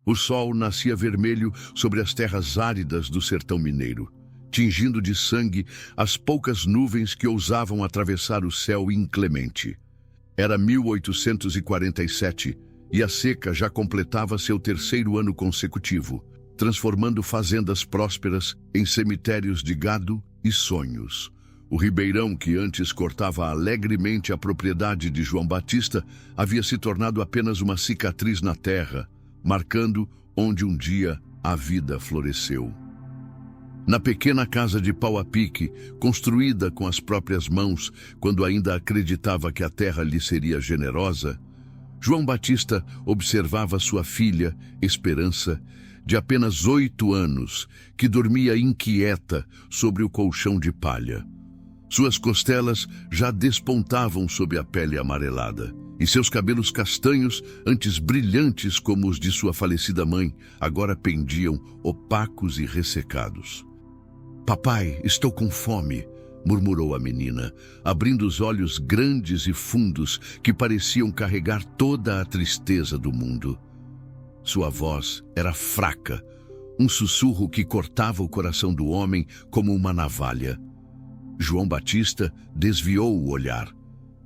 O sol nascia vermelho sobre as terras áridas do sertão mineiro, tingindo de sangue as poucas nuvens que ousavam atravessar o céu inclemente. Era 1847 e a seca já completava seu terceiro ano consecutivo, transformando fazendas prósperas em cemitérios de gado e sonhos. O ribeirão que antes cortava alegremente a propriedade de João Batista havia se tornado apenas uma cicatriz na terra, marcando onde um dia a vida floresceu. Na pequena casa de pau a pique, construída com as próprias mãos, quando ainda acreditava que a terra lhe seria generosa, João Batista observava sua filha, Esperança, de apenas 8 anos, que dormia inquieta sobre o colchão de palha. Suas costelas já despontavam sob a pele amarelada, e seus cabelos castanhos, antes brilhantes como os de sua falecida mãe, agora pendiam opacos e ressecados. "Papai, estou com fome", murmurou a menina, abrindo os olhos grandes e fundos que pareciam carregar toda a tristeza do mundo. Sua voz era fraca, um sussurro que cortava o coração do homem como uma navalha. João Batista desviou o olhar.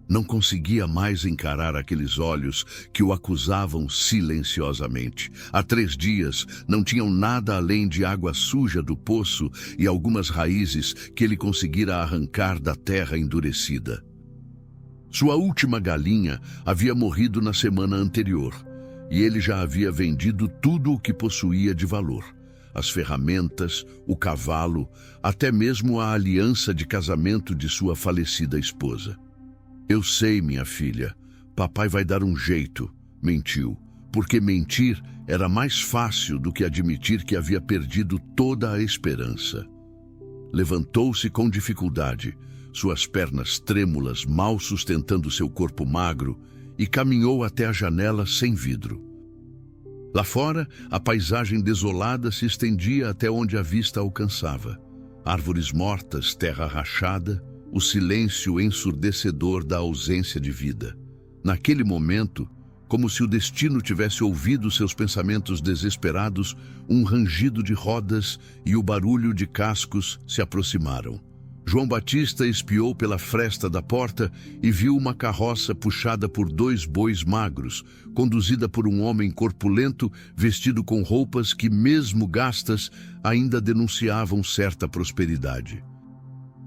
Não conseguia mais encarar aqueles olhos que o acusavam silenciosamente. Há 3 dias não tinham nada além de água suja do poço e algumas raízes que ele conseguira arrancar da terra endurecida. Sua última galinha havia morrido na semana anterior, e ele já havia vendido tudo o que possuía de valor. As ferramentas, o cavalo, até mesmo a aliança de casamento de sua falecida esposa. "Eu sei, minha filha, papai vai dar um jeito", mentiu, porque mentir era mais fácil do que admitir que havia perdido toda a esperança. Levantou-se com dificuldade, suas pernas trêmulas mal sustentando seu corpo magro, e caminhou até a janela sem vidro. Lá fora, a paisagem desolada se estendia até onde a vista alcançava. Árvores mortas, terra rachada, o silêncio ensurdecedor da ausência de vida. Naquele momento, como se o destino tivesse ouvido seus pensamentos desesperados, um rangido de rodas e o barulho de cascos se aproximaram. João Batista espiou pela fresta da porta e viu uma carroça puxada por 2 bois magros, conduzida por um homem corpulento, vestido com roupas que, mesmo gastas, ainda denunciavam certa prosperidade.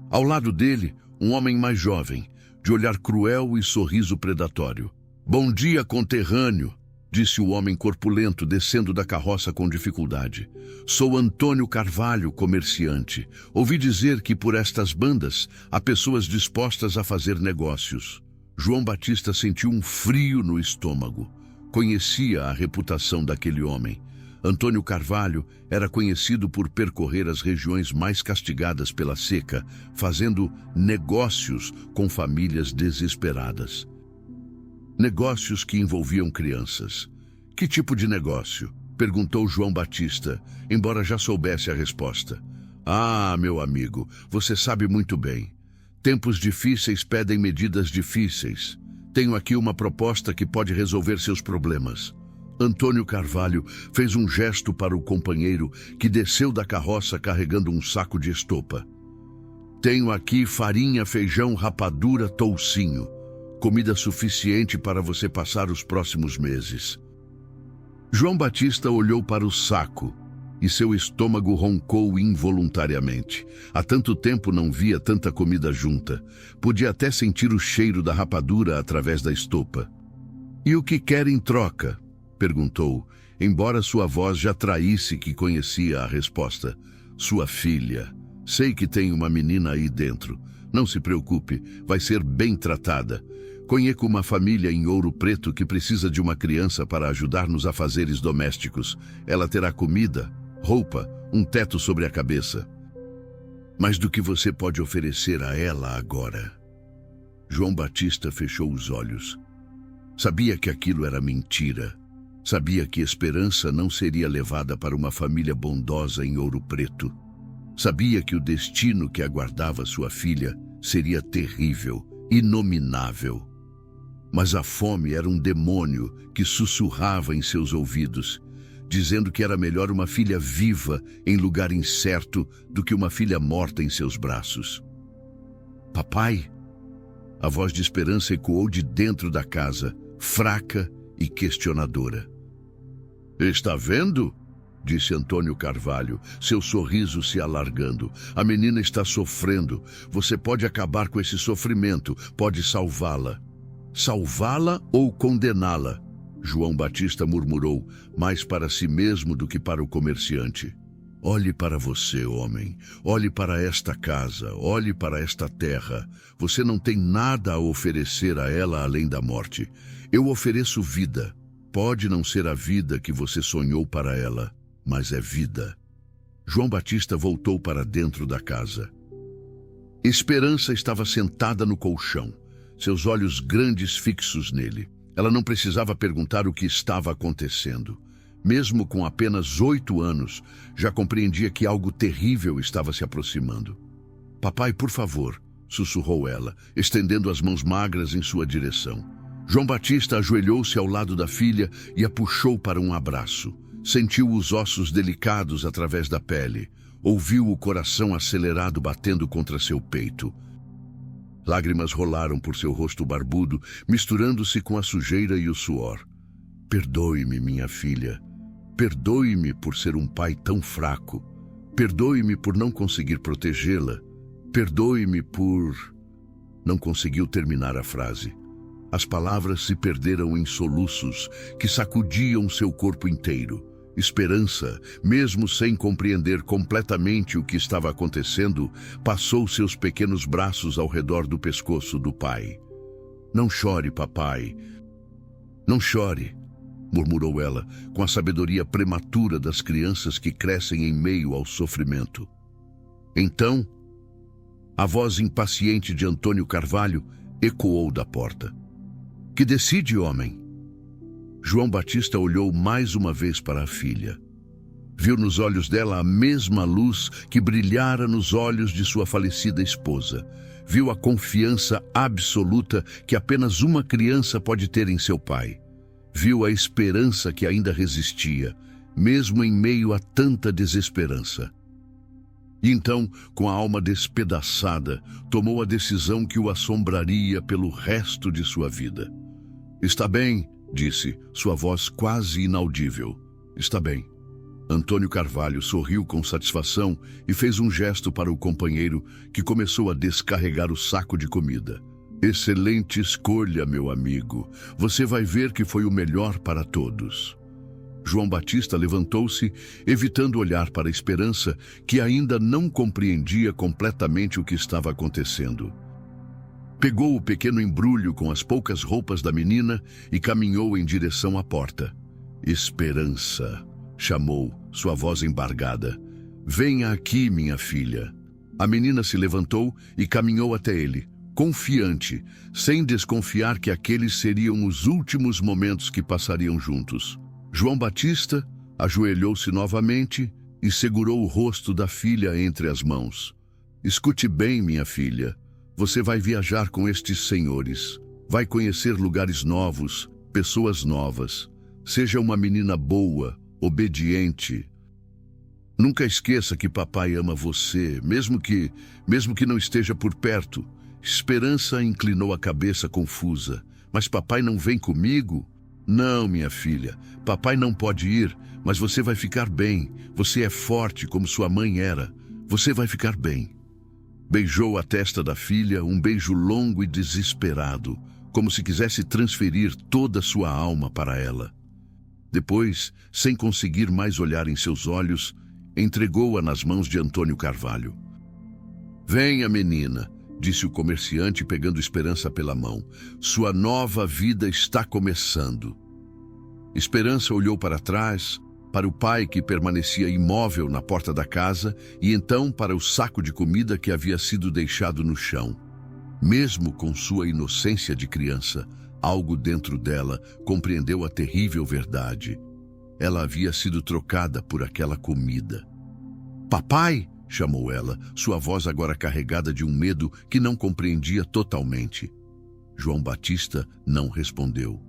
Ao lado dele, um homem mais jovem, de olhar cruel e sorriso predatório. "Bom dia, conterrâneo", disse o homem corpulento, descendo da carroça com dificuldade. "Sou Antônio Carvalho, comerciante. Ouvi dizer que por estas bandas há pessoas dispostas a fazer negócios." João Batista sentiu um frio no estômago. Conhecia a reputação daquele homem. Antônio Carvalho era conhecido por percorrer as regiões mais castigadas pela seca, fazendo negócios com famílias desesperadas. Negócios que envolviam crianças. "Que tipo de negócio?", perguntou João Batista, embora já soubesse a resposta. "Ah, meu amigo, você sabe muito bem. Tempos difíceis pedem medidas difíceis. Tenho aqui uma proposta que pode resolver seus problemas." Antônio Carvalho fez um gesto para o companheiro, que desceu da carroça carregando um saco de estopa. "Tenho aqui farinha, feijão, rapadura, toucinho. Comida suficiente para você passar os próximos meses." João Batista olhou para o saco e seu estômago roncou involuntariamente. Há tanto tempo não via tanta comida junta. Podia até sentir o cheiro da rapadura através da estopa. "E o que quer em troca?", perguntou, embora sua voz já traísse que conhecia a resposta. "Sua filha. Sei que tem uma menina aí dentro. Não se preocupe, vai ser bem tratada. Conheço uma família em Ouro Preto que precisa de uma criança para ajudar nos afazeres domésticos. Ela terá comida, roupa, um teto sobre a cabeça." "Mas do que você pode oferecer a ela agora?" João Batista fechou os olhos. Sabia que aquilo era mentira. Sabia que Esperança não seria levada para uma família bondosa em Ouro Preto. Sabia que o destino que aguardava sua filha seria terrível, inominável. Mas a fome era um demônio que sussurrava em seus ouvidos, dizendo que era melhor uma filha viva em lugar incerto do que uma filha morta em seus braços. Papai? A voz de Esperança ecoou de dentro da casa, fraca e questionadora. Está vendo? Disse Antônio Carvalho, seu sorriso se alargando. A menina está sofrendo. Você pode acabar com esse sofrimento, pode salvá-la. Salvá-la ou condená-la? João Batista murmurou, mais para si mesmo do que para o comerciante. Olhe para você, homem. Olhe para esta casa. Olhe para esta terra. Você não tem nada a oferecer a ela além da morte. Eu ofereço vida. Pode não ser a vida que você sonhou para ela, mas é vida. João Batista voltou para dentro da casa. Esperança estava sentada no colchão, seus olhos grandes fixos nele. Ela não precisava perguntar o que estava acontecendo. Mesmo com apenas 8 anos, já compreendia que algo terrível estava se aproximando. Papai, por favor, sussurrou ela, estendendo as mãos magras em sua direção. João Batista ajoelhou-se ao lado da filha e a puxou para um abraço. Sentiu os ossos delicados através da pele. Ouviu o coração acelerado batendo contra seu peito. Lágrimas rolaram por seu rosto barbudo, misturando-se com a sujeira e o suor. Perdoe-me, minha filha. Perdoe-me por ser um pai tão fraco. Perdoe-me por não conseguir protegê-la. Perdoe-me por... Não conseguiu terminar a frase. As palavras se perderam em soluços que sacudiam seu corpo inteiro. Esperança, mesmo sem compreender completamente o que estava acontecendo, passou seus pequenos braços ao redor do pescoço do pai. Não chore, papai. Não chore, murmurou ela, com a sabedoria prematura das crianças que crescem em meio ao sofrimento. Então, a voz impaciente de Antônio Carvalho ecoou da porta. Que decide, homem? João Batista olhou mais uma vez para a filha. Viu nos olhos dela a mesma luz que brilhara nos olhos de sua falecida esposa. Viu a confiança absoluta que apenas uma criança pode ter em seu pai. Viu a esperança que ainda resistia, mesmo em meio a tanta desesperança. E então, com a alma despedaçada, tomou a decisão que o assombraria pelo resto de sua vida. Está bem, disse, sua voz quase inaudível. Está bem. Antônio Carvalho sorriu com satisfação e fez um gesto para o companheiro, que começou a descarregar o saco de comida. Excelente escolha, meu amigo. Você vai ver que foi o melhor para todos. João Batista levantou-se, evitando olhar para a Esperança, que ainda não compreendia completamente o que estava acontecendo. Pegou o pequeno embrulho com as poucas roupas da menina e caminhou em direção à porta. Esperança, chamou, sua voz embargada. Venha aqui, minha filha. A menina se levantou e caminhou até ele, confiante, sem desconfiar que aqueles seriam os últimos momentos que passariam juntos. João Batista ajoelhou-se novamente e segurou o rosto da filha entre as mãos. Escute bem, minha filha. Você vai viajar com estes senhores. Vai conhecer lugares novos, pessoas novas. Seja uma menina boa, obediente. Nunca esqueça que papai ama você, mesmo que não esteja por perto. Esperança inclinou a cabeça confusa. Mas papai não vem comigo? Não, minha filha. Papai não pode ir, mas você vai ficar bem. Você é forte como sua mãe era. Você vai ficar bem. Beijou a testa da filha, um beijo longo e desesperado, como se quisesse transferir toda a sua alma para ela. Depois, sem conseguir mais olhar em seus olhos, entregou-a nas mãos de Antônio Carvalho. Venha, menina, disse o comerciante, pegando Esperança pela mão. Sua nova vida está começando. Esperança olhou para trás, para o pai que permanecia imóvel na porta da casa e então para o saco de comida que havia sido deixado no chão. Mesmo com sua inocência de criança, algo dentro dela compreendeu a terrível verdade. Ela havia sido trocada por aquela comida. Papai! Chamou ela, sua voz agora carregada de um medo que não compreendia totalmente. João Batista não respondeu.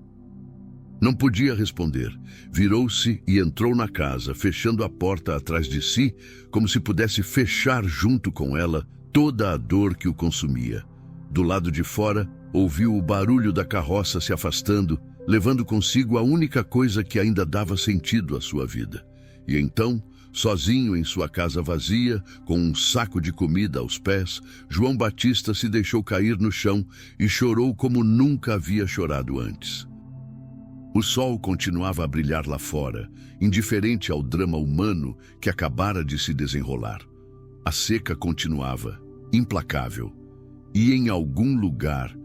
Não podia responder. Virou-se e entrou na casa, fechando a porta atrás de si, como se pudesse fechar junto com ela toda a dor que o consumia. Do lado de fora, ouviu o barulho da carroça se afastando, levando consigo a única coisa que ainda dava sentido à sua vida. E então, sozinho em sua casa vazia, com um saco de comida aos pés, João Batista se deixou cair no chão e chorou como nunca havia chorado antes. O sol continuava a brilhar lá fora, indiferente ao drama humano que acabara de se desenrolar. A seca continuava, implacável, e em algum lugar,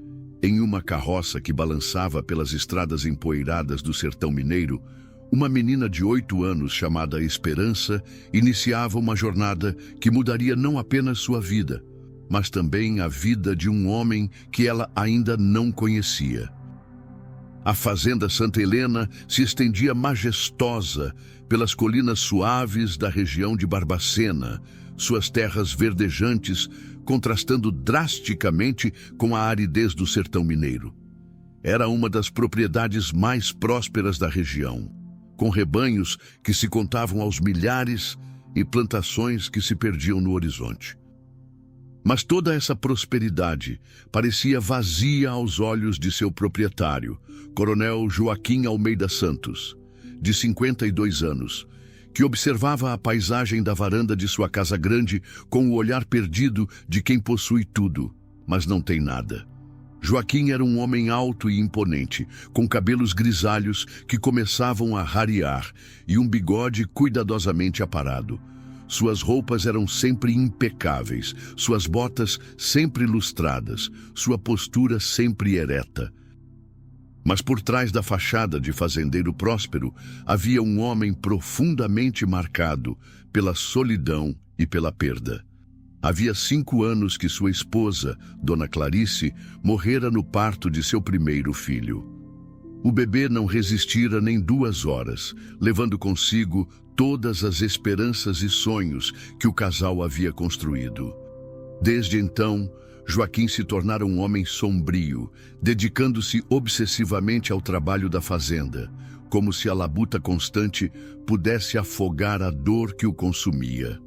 em uma carroça que balançava pelas estradas empoeiradas do sertão mineiro, uma menina de 8 anos chamada Esperança iniciava uma jornada que mudaria não apenas sua vida, mas também a vida de um homem que ela ainda não conhecia. A fazenda Santa Helena se estendia majestosa pelas colinas suaves da região de Barbacena, suas terras verdejantes contrastando drasticamente com a aridez do sertão mineiro. Era uma das propriedades mais prósperas da região, com rebanhos que se contavam aos milhares e plantações que se perdiam no horizonte. Mas toda essa prosperidade parecia vazia aos olhos de seu proprietário, Coronel Joaquim Almeida Santos, de 52 anos, que observava a paisagem da varanda de sua casa grande com o olhar perdido de quem possui tudo, mas não tem nada. Joaquim era um homem alto e imponente, com cabelos grisalhos que começavam a rarear e um bigode cuidadosamente aparado. Suas roupas eram sempre impecáveis, suas botas sempre lustradas, sua postura sempre ereta. Mas por trás da fachada de fazendeiro próspero havia um homem profundamente marcado pela solidão e pela perda. Havia 5 anos que sua esposa, Dona Clarice, morrera no parto de seu primeiro filho. O bebê não resistira nem 2 horas, levando consigo todas as esperanças e sonhos que o casal havia construído. Desde então, Joaquim se tornara um homem sombrio, dedicando-se obsessivamente ao trabalho da fazenda, como se a labuta constante pudesse afogar a dor que o consumia.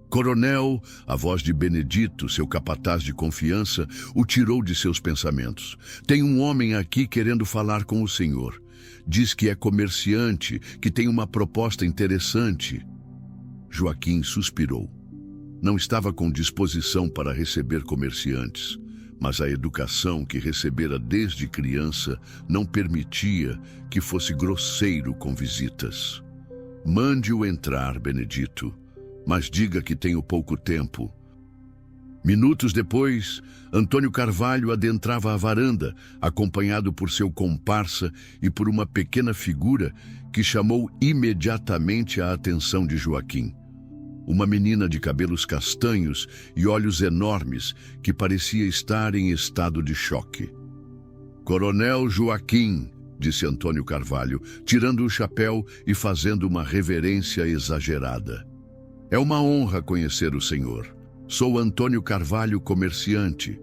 Coronel, a voz de Benedito, seu capataz de confiança, o tirou de seus pensamentos. Tem um homem aqui querendo falar com o senhor. Diz que é comerciante, que tem uma proposta interessante. Joaquim suspirou. Não estava com disposição para receber comerciantes, mas a educação que recebera desde criança não permitia que fosse grosseiro com visitas. Mande-o entrar, Benedito, mas diga que tenho pouco tempo. Minutos depois, Antônio Carvalho adentrava a varanda, acompanhado por seu comparsa e por uma pequena figura que chamou imediatamente a atenção de Joaquim. Uma menina de cabelos castanhos e olhos enormes que parecia estar em estado de choque. Coronel Joaquim, disse Antônio Carvalho, tirando o chapéu e fazendo uma reverência exagerada. É uma honra conhecer o senhor. Sou Antônio Carvalho, comerciante.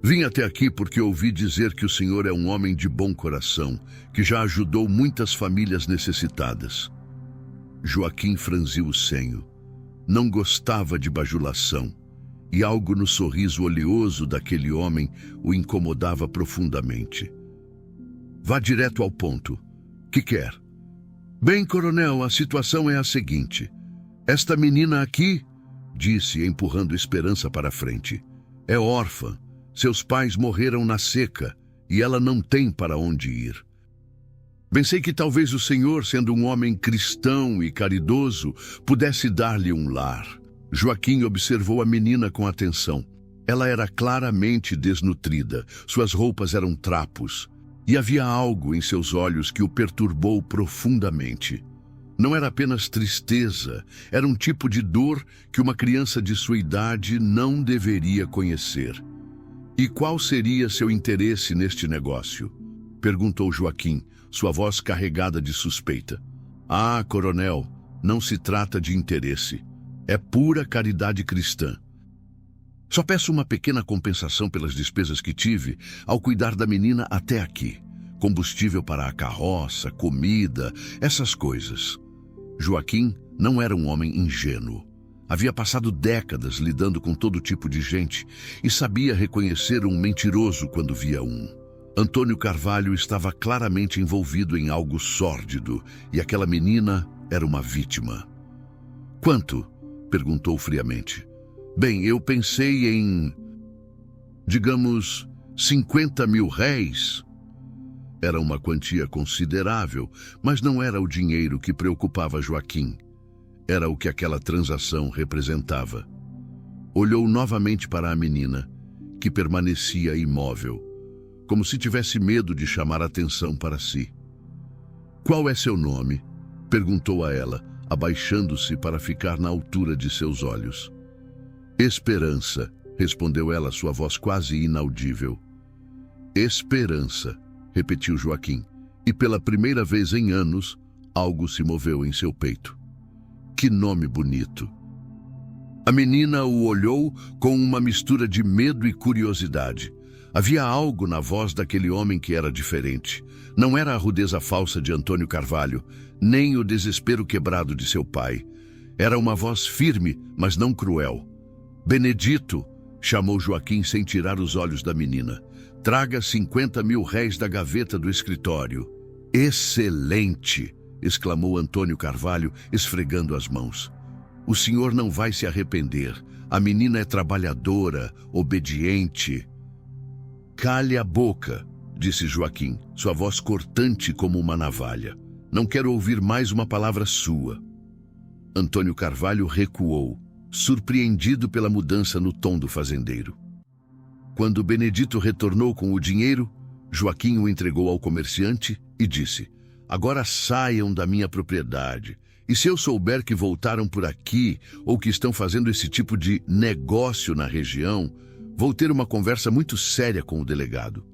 Vim até aqui porque ouvi dizer que o senhor é um homem de bom coração, que já ajudou muitas famílias necessitadas. Joaquim franziu o senho. Não gostava de bajulação, e algo no sorriso oleoso daquele homem o incomodava profundamente. Vá direto ao ponto. Que quer? Bem, coronel, a situação é a seguinte. Esta menina aqui, disse, empurrando Esperança para a frente, é órfã. Seus pais morreram na seca e ela não tem para onde ir. Pensei que talvez o senhor, sendo um homem cristão e caridoso, pudesse dar-lhe um lar. Joaquim observou a menina com atenção. Ela era claramente desnutrida, suas roupas eram trapos, e havia algo em seus olhos que o perturbou profundamente. Não era apenas tristeza, era um tipo de dor que uma criança de sua idade não deveria conhecer. E qual seria seu interesse neste negócio? Perguntou Joaquim, sua voz carregada de suspeita. Ah, coronel, não se trata de interesse. É pura caridade cristã. Só peço uma pequena compensação pelas despesas que tive ao cuidar da menina até aqui. combustível para a carroça, comida, essas coisas. Joaquim não era um homem ingênuo. Havia passado décadas lidando com todo tipo de gente e sabia reconhecer um mentiroso quando via um. Antônio Carvalho estava claramente envolvido em algo sórdido e aquela menina era uma vítima. Quanto? Perguntou friamente. Bem, eu pensei em, digamos, 50 mil réis. Era uma quantia considerável, mas não era o dinheiro que preocupava Joaquim. Era o que aquela transação representava. Olhou novamente para a menina, que permanecia imóvel, como se tivesse medo de chamar atenção para si. Qual é seu nome? Perguntou a ela, abaixando-se para ficar na altura de seus olhos. Esperança, respondeu ela, sua voz quase inaudível. Esperança, repetiu Joaquim, e pela primeira vez em anos, algo se moveu em seu peito. Que nome bonito! A menina o olhou com uma mistura de medo e curiosidade. Havia algo na voz daquele homem que era diferente. Não era a rudeza falsa de Antônio Carvalho, nem o desespero quebrado de seu pai. Era uma voz firme, mas não cruel. Benedito, chamou Joaquim sem tirar os olhos da menina. Traga 50 mil réis da gaveta do escritório. Excelente! Exclamou Antônio Carvalho, esfregando as mãos. O senhor não vai se arrepender. A menina é trabalhadora, obediente. Cale a boca, disse Joaquim, sua voz cortante como uma navalha. Não quero ouvir mais uma palavra sua. Antônio Carvalho recuou, surpreendido pela mudança no tom do fazendeiro. Quando Benedito retornou com o dinheiro, Joaquim o entregou ao comerciante e disse: agora saiam da minha propriedade. E se eu souber que voltaram por aqui ou que estão fazendo esse tipo de negócio na região, vou ter uma conversa muito séria com o delegado.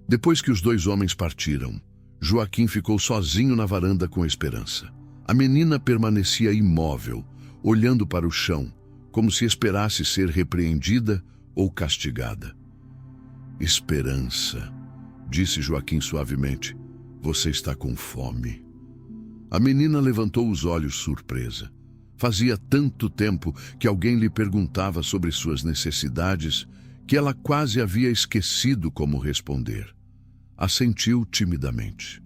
Depois que os dois homens partiram, Joaquim ficou sozinho na varanda com Esperança. A menina permanecia imóvel, olhando para o chão, como se esperasse ser repreendida ou castigada. Esperança, disse Joaquim suavemente. Você está com fome. A menina levantou os olhos surpresa. Fazia tanto tempo que alguém lhe perguntava sobre suas necessidades que ela quase havia esquecido como responder. Assentiu timidamente.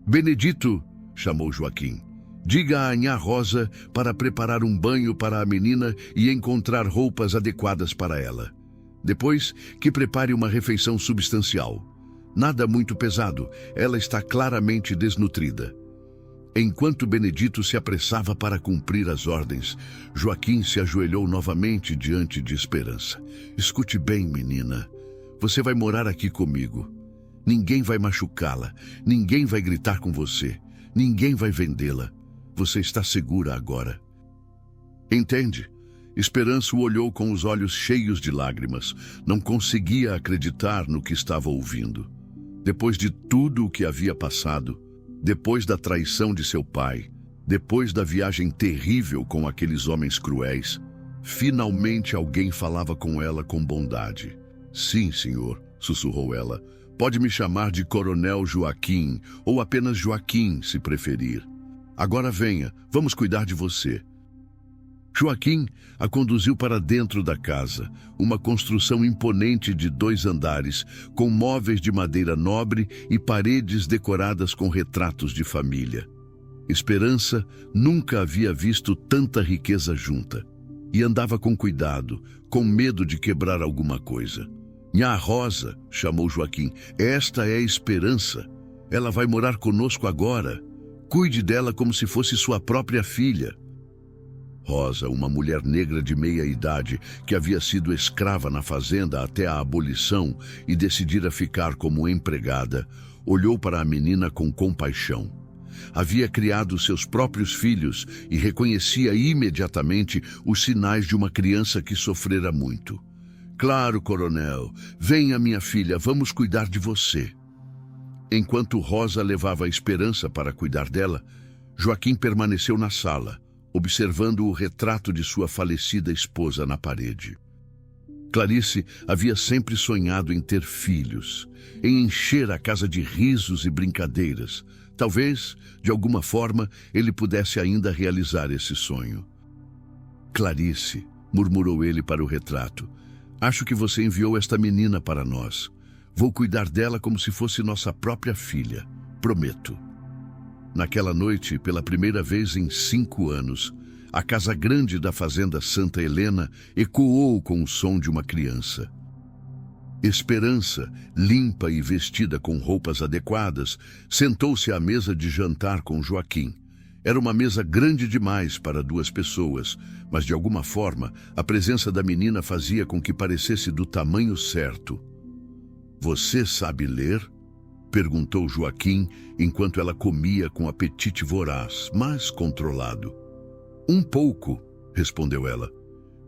Benedito, chamou Joaquim, diga a Nhã Rosa para preparar um banho para a menina e encontrar roupas adequadas para ela. Depois, que prepare uma refeição substancial. Nada muito pesado, ela está claramente desnutrida. Enquanto Benedito se apressava para cumprir as ordens, Joaquim se ajoelhou novamente diante de Esperança. Escute bem, menina. Você vai morar aqui comigo. Ninguém vai machucá-la, ninguém vai gritar com você, ninguém vai vendê-la. Você está segura agora. Entende? Esperança o olhou com os olhos cheios de lágrimas. Não conseguia acreditar no que estava ouvindo. Depois de tudo o que havia passado, depois da traição de seu pai, depois da viagem terrível com aqueles homens cruéis, finalmente alguém falava com ela com bondade. Sim, senhor, sussurrou ela. Pode me chamar de Coronel Joaquim, ou apenas Joaquim, se preferir. Agora venha, vamos cuidar de você. Joaquim a conduziu para dentro da casa, uma construção imponente de 2 andares, com móveis de madeira nobre e paredes decoradas com retratos de família. Esperança nunca havia visto tanta riqueza junta, e andava com cuidado, com medo de quebrar alguma coisa. Nhã Rosa, chamou Joaquim, esta é a Esperança. Ela vai morar conosco agora. Cuide dela como se fosse sua própria filha. Rosa, uma mulher negra de meia idade, que havia sido escrava na fazenda até a abolição e decidira ficar como empregada, olhou para a menina com compaixão. Havia criado seus próprios filhos e reconhecia imediatamente os sinais de uma criança que sofrera muito. Claro, coronel, venha, minha filha, vamos cuidar de você. Enquanto Rosa levava a Esperança para cuidar dela, Joaquim permaneceu na sala, observando o retrato de sua falecida esposa na parede. Clarice havia sempre sonhado em ter filhos, em encher a casa de risos e brincadeiras. Talvez, de alguma forma, ele pudesse ainda realizar esse sonho. Clarice, murmurou ele para o retrato, acho que você enviou esta menina para nós. Vou cuidar dela como se fosse nossa própria filha, prometo. Naquela noite, pela primeira vez em 5 anos, a casa grande da fazenda Santa Helena ecoou com o som de uma criança. Esperança, limpa e vestida com roupas adequadas, sentou-se à mesa de jantar com Joaquim. Era uma mesa grande demais para 2 pessoas, mas de alguma forma a presença da menina fazia com que parecesse do tamanho certo. Você sabe ler? Perguntou Joaquim enquanto ela comia com apetite voraz, mas controlado. Um pouco, respondeu ela.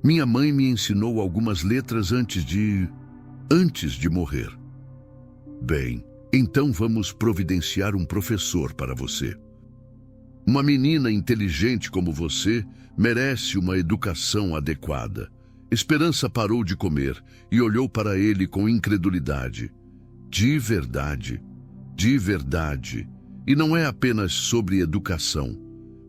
Minha mãe me ensinou algumas letras antes de morrer. Bem, então vamos providenciar um professor para você. Uma menina inteligente como você merece uma educação adequada. Esperança parou de comer e olhou para ele com incredulidade. De verdade. E não é apenas sobre educação.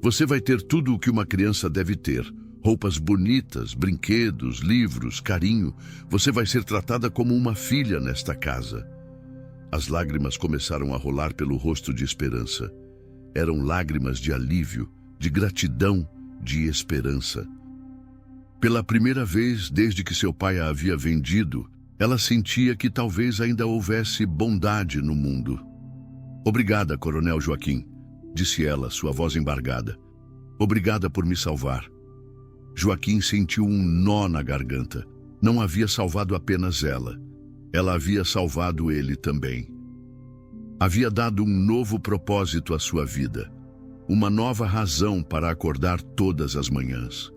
Você vai ter tudo o que uma criança deve ter. Roupas bonitas, brinquedos, livros, carinho. Você vai ser tratada como uma filha nesta casa. As lágrimas começaram a rolar pelo rosto de Esperança. Eram lágrimas de alívio, de gratidão, de esperança. Pela primeira vez desde que seu pai a havia vendido, ela sentia que talvez ainda houvesse bondade no mundo. Obrigada, Coronel Joaquim, disse ela, sua voz embargada. Obrigada por me salvar. Joaquim sentiu um nó na garganta. Não havia salvado apenas ela. Ela havia salvado ele também. Havia dado um novo propósito à sua vida. Uma nova razão para acordar todas as manhãs.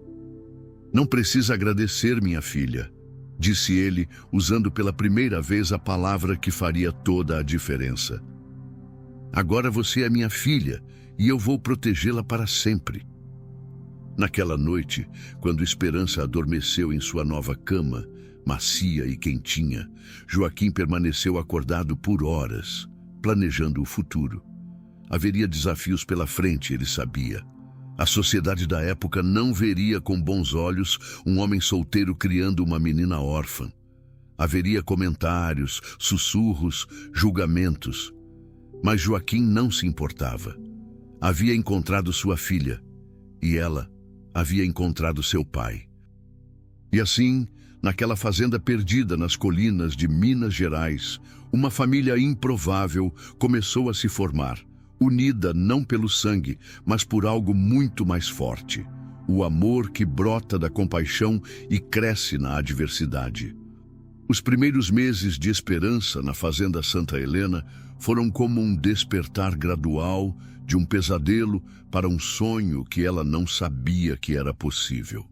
Não precisa agradecer, minha filha, disse ele, usando pela primeira vez a palavra que faria toda a diferença. Agora você é minha filha e eu vou protegê-la para sempre. Naquela noite, quando Esperança adormeceu em sua nova cama, macia e quentinha, Joaquim permaneceu acordado por horas, planejando o futuro. Haveria desafios pela frente, ele sabia. A sociedade da época não veria com bons olhos um homem solteiro criando uma menina órfã. Haveria comentários, sussurros, julgamentos. Mas Joaquim não se importava. Havia encontrado sua filha, e ela havia encontrado seu pai. E assim, naquela fazenda perdida nas colinas de Minas Gerais, uma família improvável começou a se formar, unida não pelo sangue, mas por algo muito mais forte, o amor que brota da compaixão e cresce na adversidade. Os primeiros meses de Esperança na fazenda Santa Helena foram como um despertar gradual de um pesadelo para um sonho que ela não sabia que era possível.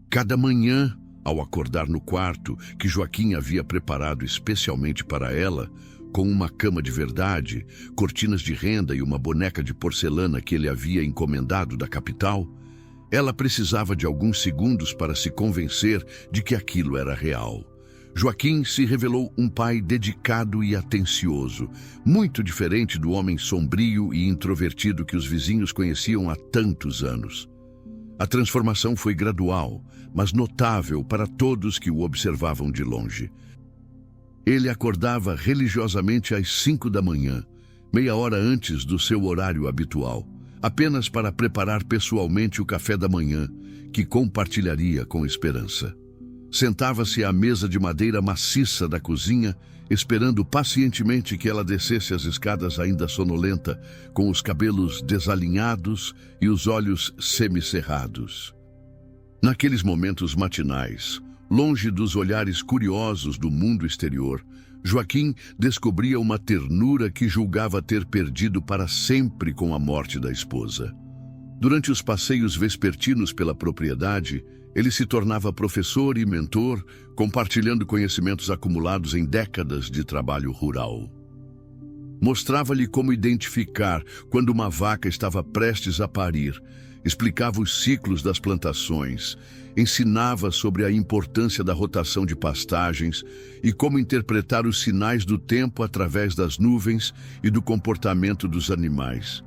Cada manhã, ao acordar no quarto que Joaquim havia preparado especialmente para ela, com uma cama de verdade, cortinas de renda e uma boneca de porcelana que ele havia encomendado da capital, ela precisava de alguns segundos para se convencer de que aquilo era real. Joaquim se revelou um pai dedicado e atencioso, muito diferente do homem sombrio e introvertido que os vizinhos conheciam há tantos anos. A transformação foi gradual, mas notável para todos que o observavam de longe. Ele acordava religiosamente às 5 da manhã, meia hora antes do seu horário habitual, apenas para preparar pessoalmente o café da manhã, que compartilharia com Esperança. Sentava-se à mesa de madeira maciça da cozinha, esperando pacientemente que ela descesse as escadas ainda sonolenta, com os cabelos desalinhados e os olhos semicerrados. Naqueles momentos matinais, longe dos olhares curiosos do mundo exterior, Joaquim descobria uma ternura que julgava ter perdido para sempre com a morte da esposa. Durante os passeios vespertinos pela propriedade, ele se tornava professor e mentor, compartilhando conhecimentos acumulados em décadas de trabalho rural. Mostrava-lhe como identificar quando uma vaca estava prestes a parir, explicava os ciclos das plantações, ensinava sobre a importância da rotação de pastagens e como interpretar os sinais do tempo através das nuvens e do comportamento dos animais.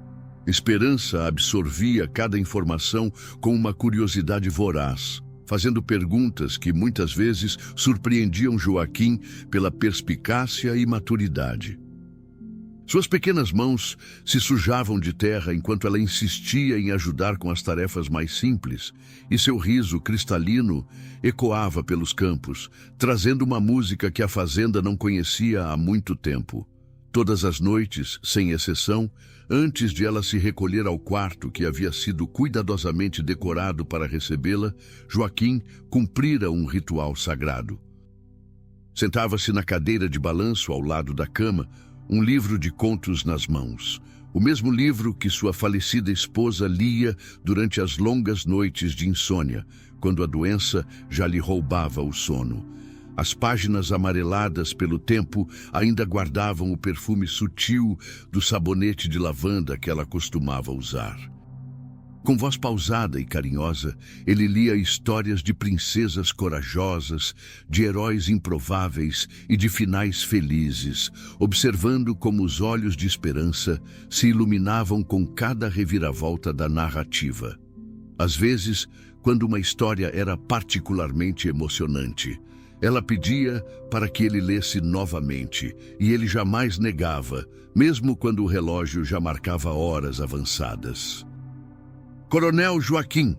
Esperança absorvia cada informação com uma curiosidade voraz, fazendo perguntas que muitas vezes surpreendiam Joaquim pela perspicácia e maturidade. Suas pequenas mãos se sujavam de terra enquanto ela insistia em ajudar com as tarefas mais simples, e seu riso cristalino ecoava pelos campos, trazendo uma música que a fazenda não conhecia há muito tempo. Todas as noites, sem exceção, antes de ela se recolher ao quarto que havia sido cuidadosamente decorado para recebê-la, Joaquim cumprira um ritual sagrado. Sentava-se na cadeira de balanço ao lado da cama, um livro de contos nas mãos, o mesmo livro que sua falecida esposa lia durante as longas noites de insônia, quando a doença já lhe roubava o sono. As páginas amareladas pelo tempo ainda guardavam o perfume sutil do sabonete de lavanda que ela costumava usar. Com voz pausada e carinhosa, ele lia histórias de princesas corajosas, de heróis improváveis e de finais felizes, observando como os olhos de esperança se iluminavam com cada reviravolta da narrativa. Às vezes, quando uma história era particularmente emocionante, ela pedia para que ele lesse novamente, e ele jamais negava, mesmo quando o relógio já marcava horas avançadas. "Coronel Joaquim",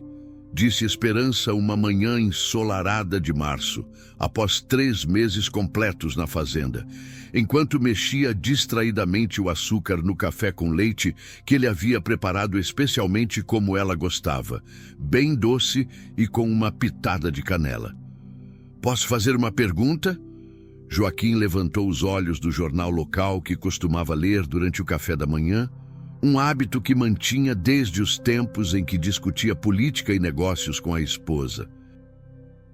disse Esperança uma manhã ensolarada de março, após 3 meses completos na fazenda, enquanto mexia distraidamente o açúcar no café com leite que ele havia preparado especialmente como ela gostava, bem doce e com uma pitada de canela. "Posso fazer uma pergunta?" Joaquim levantou os olhos do jornal local que costumava ler durante o café da manhã, um hábito que mantinha desde os tempos em que discutia política e negócios com a esposa.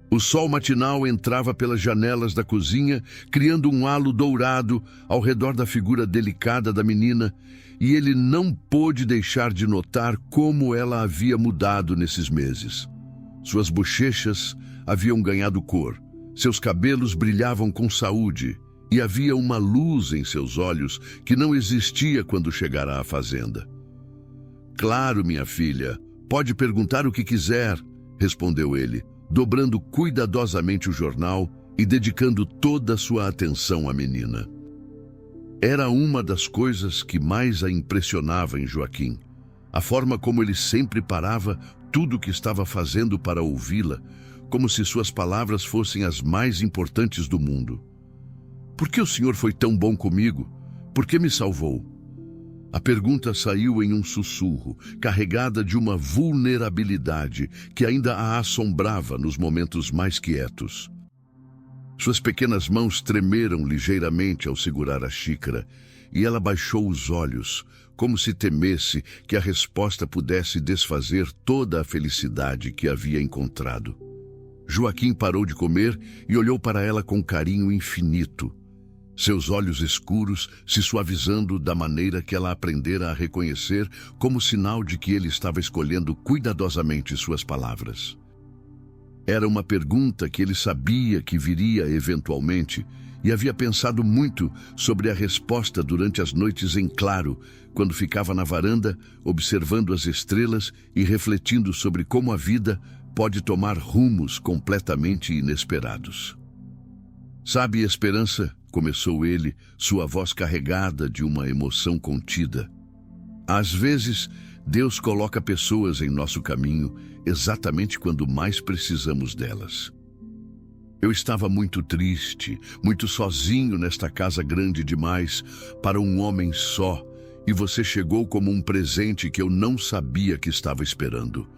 O sol matinal entrava pelas janelas da cozinha, criando um halo dourado ao redor da figura delicada da menina, e ele não pôde deixar de notar como ela havia mudado nesses meses. Suas bochechas haviam ganhado cor, seus cabelos brilhavam com saúde, e havia uma luz em seus olhos que não existia quando chegara à fazenda. "Claro, minha filha, pode perguntar o que quiser", respondeu ele, dobrando cuidadosamente o jornal e dedicando toda a sua atenção à menina. Era uma das coisas que mais a impressionava em Joaquim, a forma como ele sempre parava tudo o que estava fazendo para ouvi-la, como se suas palavras fossem as mais importantes do mundo. "Por que o senhor foi tão bom comigo? Por que me salvou?" A pergunta saiu em um sussurro, carregada de uma vulnerabilidade que ainda a assombrava nos momentos mais quietos. Suas pequenas mãos tremeram ligeiramente ao segurar a xícara, e ela baixou os olhos, como se temesse que a resposta pudesse desfazer toda a felicidade que havia encontrado. Joaquim parou de comer e olhou para ela com carinho infinito, seus olhos escuros se suavizando da maneira que ela aprendera a reconhecer como sinal de que ele estava escolhendo cuidadosamente suas palavras. Era uma pergunta que ele sabia que viria eventualmente e havia pensado muito sobre a resposta durante as noites em claro, quando ficava na varanda, observando as estrelas e refletindo sobre como a vida pode tomar rumos completamente inesperados. "Sabe, Esperança", começou ele, sua voz carregada de uma emoção contida, "às vezes, Deus coloca pessoas em nosso caminho exatamente quando mais precisamos delas. Eu estava muito triste, muito sozinho nesta casa grande demais para um homem só, e você chegou como um presente que eu não sabia que estava esperando.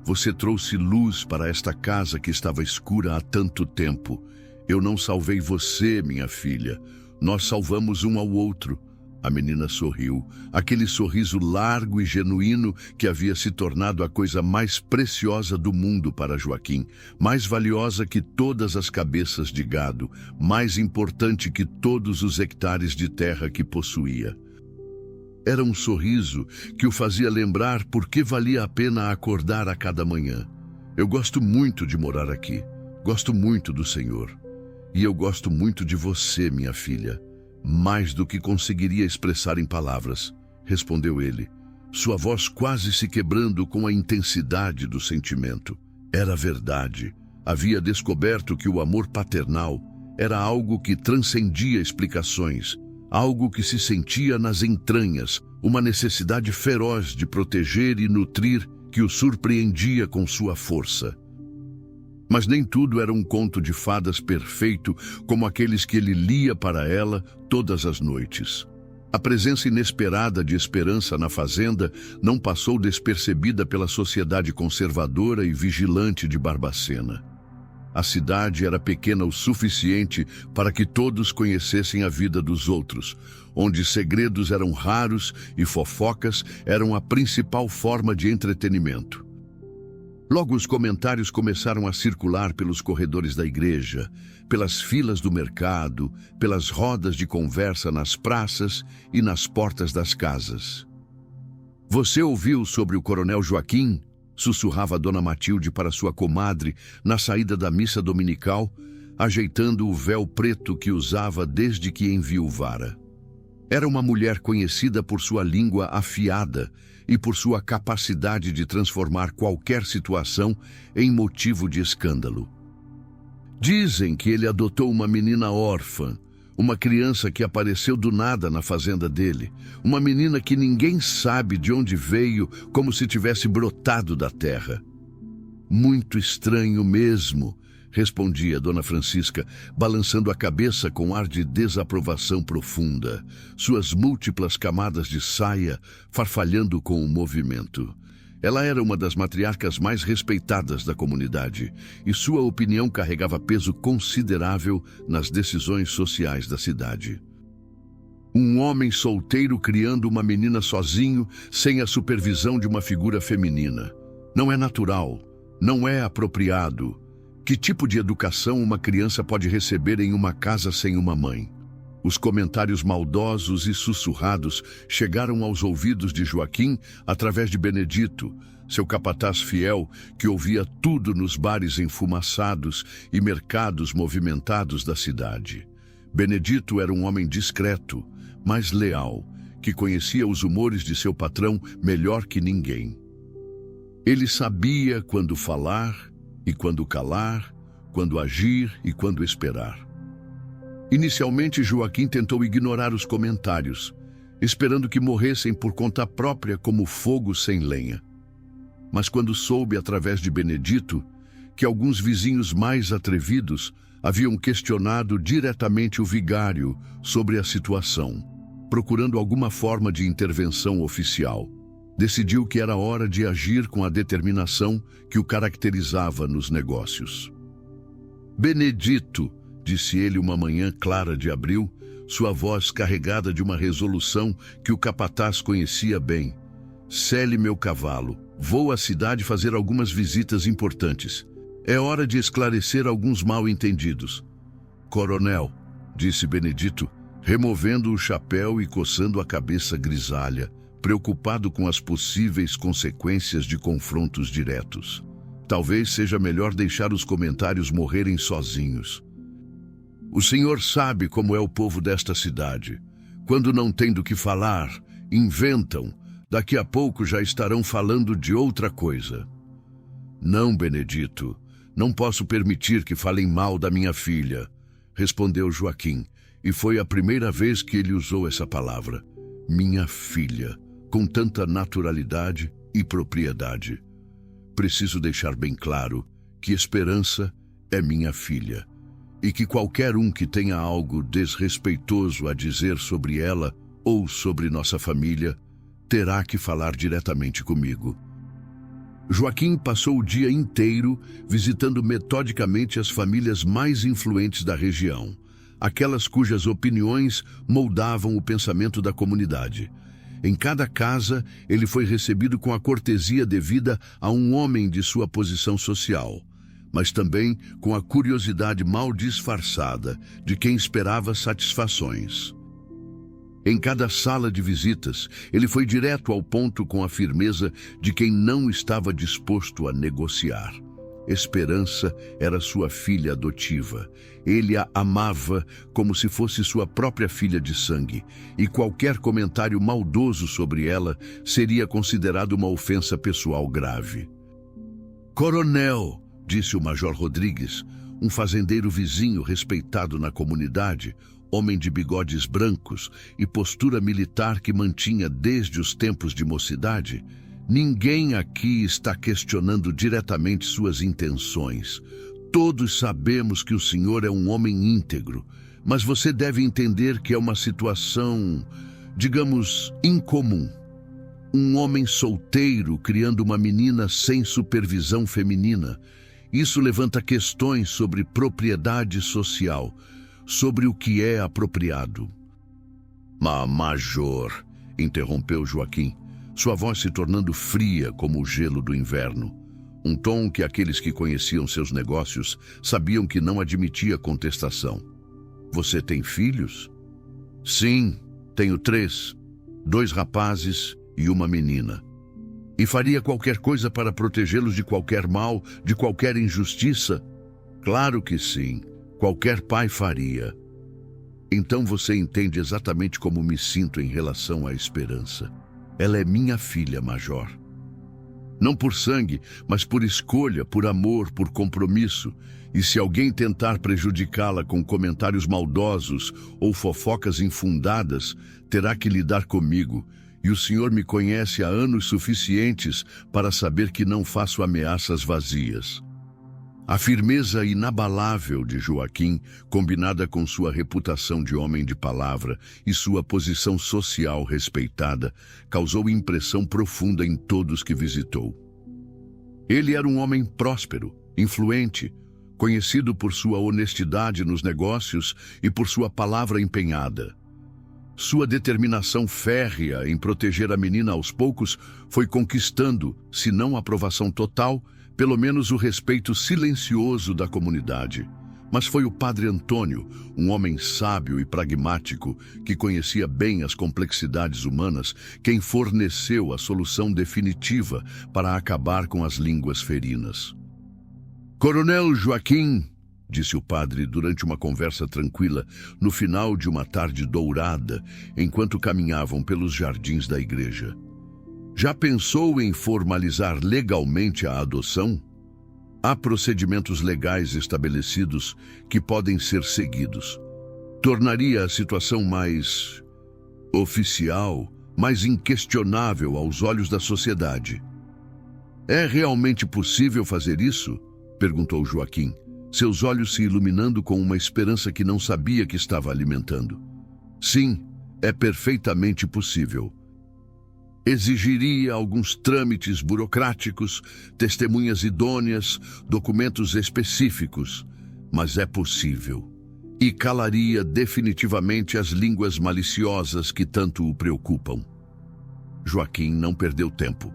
Você trouxe luz para esta casa que estava escura há tanto tempo. Eu não salvei você, minha filha. Nós salvamos um ao outro." A menina sorriu, aquele sorriso largo e genuíno que havia se tornado a coisa mais preciosa do mundo para Joaquim, mais valiosa que todas as cabeças de gado, mais importante que todos os hectares de terra que possuía. Era um sorriso que o fazia lembrar por que valia a pena acordar a cada manhã. Eu gosto muito de morar aqui. Gosto muito do Senhor. E eu gosto muito de você, minha filha. Mais do que conseguiria expressar em palavras, respondeu ele, sua voz quase se quebrando com a intensidade do sentimento. Era verdade. Havia descoberto que o amor paternal era algo que transcendia explicações, algo que se sentia nas entranhas, uma necessidade feroz de proteger e nutrir que o surpreendia com sua força. Mas nem tudo era um conto de fadas perfeito como aqueles que ele lia para ela todas as noites. A presença inesperada de Esperança na fazenda não passou despercebida pela sociedade conservadora e vigilante de Barbacena. A cidade era pequena o suficiente para que todos conhecessem a vida dos outros, onde segredos eram raros e fofocas eram a principal forma de entretenimento. Logo os comentários começaram a circular pelos corredores da igreja, pelas filas do mercado, pelas rodas de conversa nas praças e nas portas das casas. Você ouviu sobre o Coronel Joaquim? Sussurrava Dona Matilde para sua comadre na saída da missa dominical, ajeitando o véu preto que usava desde que enviuvara. Era uma mulher conhecida por sua língua afiada e por sua capacidade de transformar qualquer situação em motivo de escândalo. Dizem que ele adotou uma menina órfã, uma criança que apareceu do nada na fazenda dele, uma menina que ninguém sabe de onde veio, como se tivesse brotado da terra. Muito estranho mesmo, respondia Dona Francisca, balançando a cabeça com ar de desaprovação profunda, suas múltiplas camadas de saia farfalhando com o movimento. Ela era uma das matriarcas mais respeitadas da comunidade, e sua opinião carregava peso considerável nas decisões sociais da cidade. Um homem solteiro criando uma menina sozinho, sem a supervisão de uma figura feminina. Não é natural, não é apropriado. Que tipo de educação uma criança pode receber em uma casa sem uma mãe? Os comentários maldosos e sussurrados chegaram aos ouvidos de Joaquim através de Benedito, seu capataz fiel que ouvia tudo nos bares enfumaçados e mercados movimentados da cidade. Benedito era um homem discreto, mas leal, que conhecia os humores de seu patrão melhor que ninguém. Ele sabia quando falar e quando calar, quando agir e quando esperar. Inicialmente, Joaquim tentou ignorar os comentários, esperando que morressem por conta própria como fogo sem lenha. Mas quando soube, através de Benedito, que alguns vizinhos mais atrevidos haviam questionado diretamente o vigário sobre a situação, procurando alguma forma de intervenção oficial, decidiu que era hora de agir com a determinação que o caracterizava nos negócios. Benedito, disse ele uma manhã clara de abril, sua voz carregada de uma resolução que o capataz conhecia bem. Sele meu cavalo, vou à cidade fazer algumas visitas importantes. É hora de esclarecer alguns mal-entendidos. Coronel, disse Benedito, removendo o chapéu e coçando a cabeça grisalha, preocupado com as possíveis consequências de confrontos diretos. Talvez seja melhor deixar os comentários morrerem sozinhos. O senhor sabe como é o povo desta cidade. Quando não tem do que falar, inventam. Daqui a pouco já estarão falando de outra coisa. Não, Benedito, não posso permitir que falem mal da minha filha, respondeu Joaquim, e foi a primeira vez que ele usou essa palavra. Minha filha, com tanta naturalidade e propriedade. Preciso deixar bem claro que Esperança é minha filha, e que qualquer um que tenha algo desrespeitoso a dizer sobre ela ou sobre nossa família, terá que falar diretamente comigo. Joaquim passou o dia inteiro visitando metodicamente as famílias mais influentes da região, aquelas cujas opiniões moldavam o pensamento da comunidade. Em cada casa, ele foi recebido com a cortesia devida a um homem de sua posição social, mas também com a curiosidade mal disfarçada de quem esperava satisfações. Em cada sala de visitas, ele foi direto ao ponto com a firmeza de quem não estava disposto a negociar. Esperança era sua filha adotiva. Ele a amava como se fosse sua própria filha de sangue, e qualquer comentário maldoso sobre ela seria considerado uma ofensa pessoal grave. "Coronel", disse o Major Rodrigues, um fazendeiro vizinho respeitado na comunidade, homem de bigodes brancos e postura militar que mantinha desde os tempos de mocidade, "ninguém aqui está questionando diretamente suas intenções. Todos sabemos que o senhor é um homem íntegro, mas você deve entender que é uma situação, digamos, incomum. Um homem solteiro criando uma menina sem supervisão feminina. Isso levanta questões sobre propriedade social, sobre o que é apropriado." Major", interrompeu Joaquim, sua voz se tornando fria como o gelo do inverno. Um tom que aqueles que conheciam seus negócios sabiam que não admitia contestação. "Você tem filhos?" "Sim, tenho 3, 2 rapazes e uma menina." "E faria qualquer coisa para protegê-los de qualquer mal, de qualquer injustiça?" "Claro que sim. Qualquer pai faria." "Então você entende exatamente como me sinto em relação à Esperança. Ela é minha filha, Major. Não por sangue, mas por escolha, por amor, por compromisso. E se alguém tentar prejudicá-la com comentários maldosos ou fofocas infundadas, terá que lidar comigo. E o senhor me conhece há anos suficientes para saber que não faço ameaças vazias." A firmeza inabalável de Joaquim, combinada com sua reputação de homem de palavra e sua posição social respeitada, causou impressão profunda em todos que visitou. Ele era um homem próspero, influente, conhecido por sua honestidade nos negócios e por sua palavra empenhada. Sua determinação férrea em proteger a menina aos poucos foi conquistando, se não a aprovação total, pelo menos o respeito silencioso da comunidade. Mas foi o padre Antônio, um homem sábio e pragmático, que conhecia bem as complexidades humanas, quem forneceu a solução definitiva para acabar com as línguas ferinas. "Coronel Joaquim", disse o padre durante uma conversa tranquila, no final de uma tarde dourada, enquanto caminhavam pelos jardins da igreja, "já pensou em formalizar legalmente a adoção? Há procedimentos legais estabelecidos que podem ser seguidos. Tornaria a situação mais oficial, mais inquestionável aos olhos da sociedade." "É realmente possível fazer isso?" perguntou Joaquim, seus olhos se iluminando com uma esperança que não sabia que estava alimentando. "Sim, é perfeitamente possível. Exigiria alguns trâmites burocráticos, testemunhas idôneas, documentos específicos, mas é possível. E calaria definitivamente as línguas maliciosas que tanto o preocupam." Joaquim não perdeu tempo.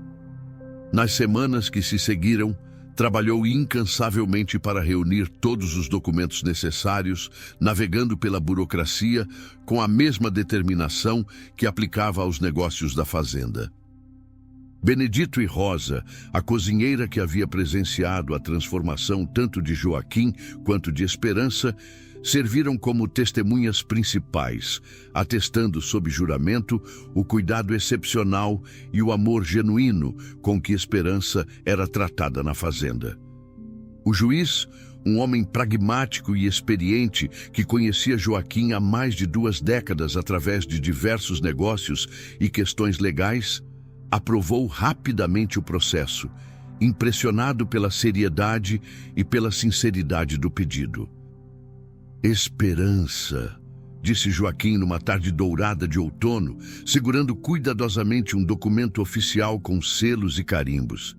Nas semanas que se seguiram, trabalhou incansavelmente para reunir todos os documentos necessários, navegando pela burocracia com a mesma determinação que aplicava aos negócios da fazenda. Benedito e Rosa, a cozinheira que havia presenciado a transformação tanto de Joaquim quanto de Esperança, serviram como testemunhas principais, atestando sob juramento o cuidado excepcional e o amor genuíno com que Esperança era tratada na fazenda. O juiz, um homem pragmático e experiente que conhecia Joaquim há mais de 2 décadas através de diversos negócios e questões legais, aprovou rapidamente o processo, impressionado pela seriedade e pela sinceridade do pedido. "Esperança", disse Joaquim numa tarde dourada de outono, segurando cuidadosamente um documento oficial com selos e carimbos.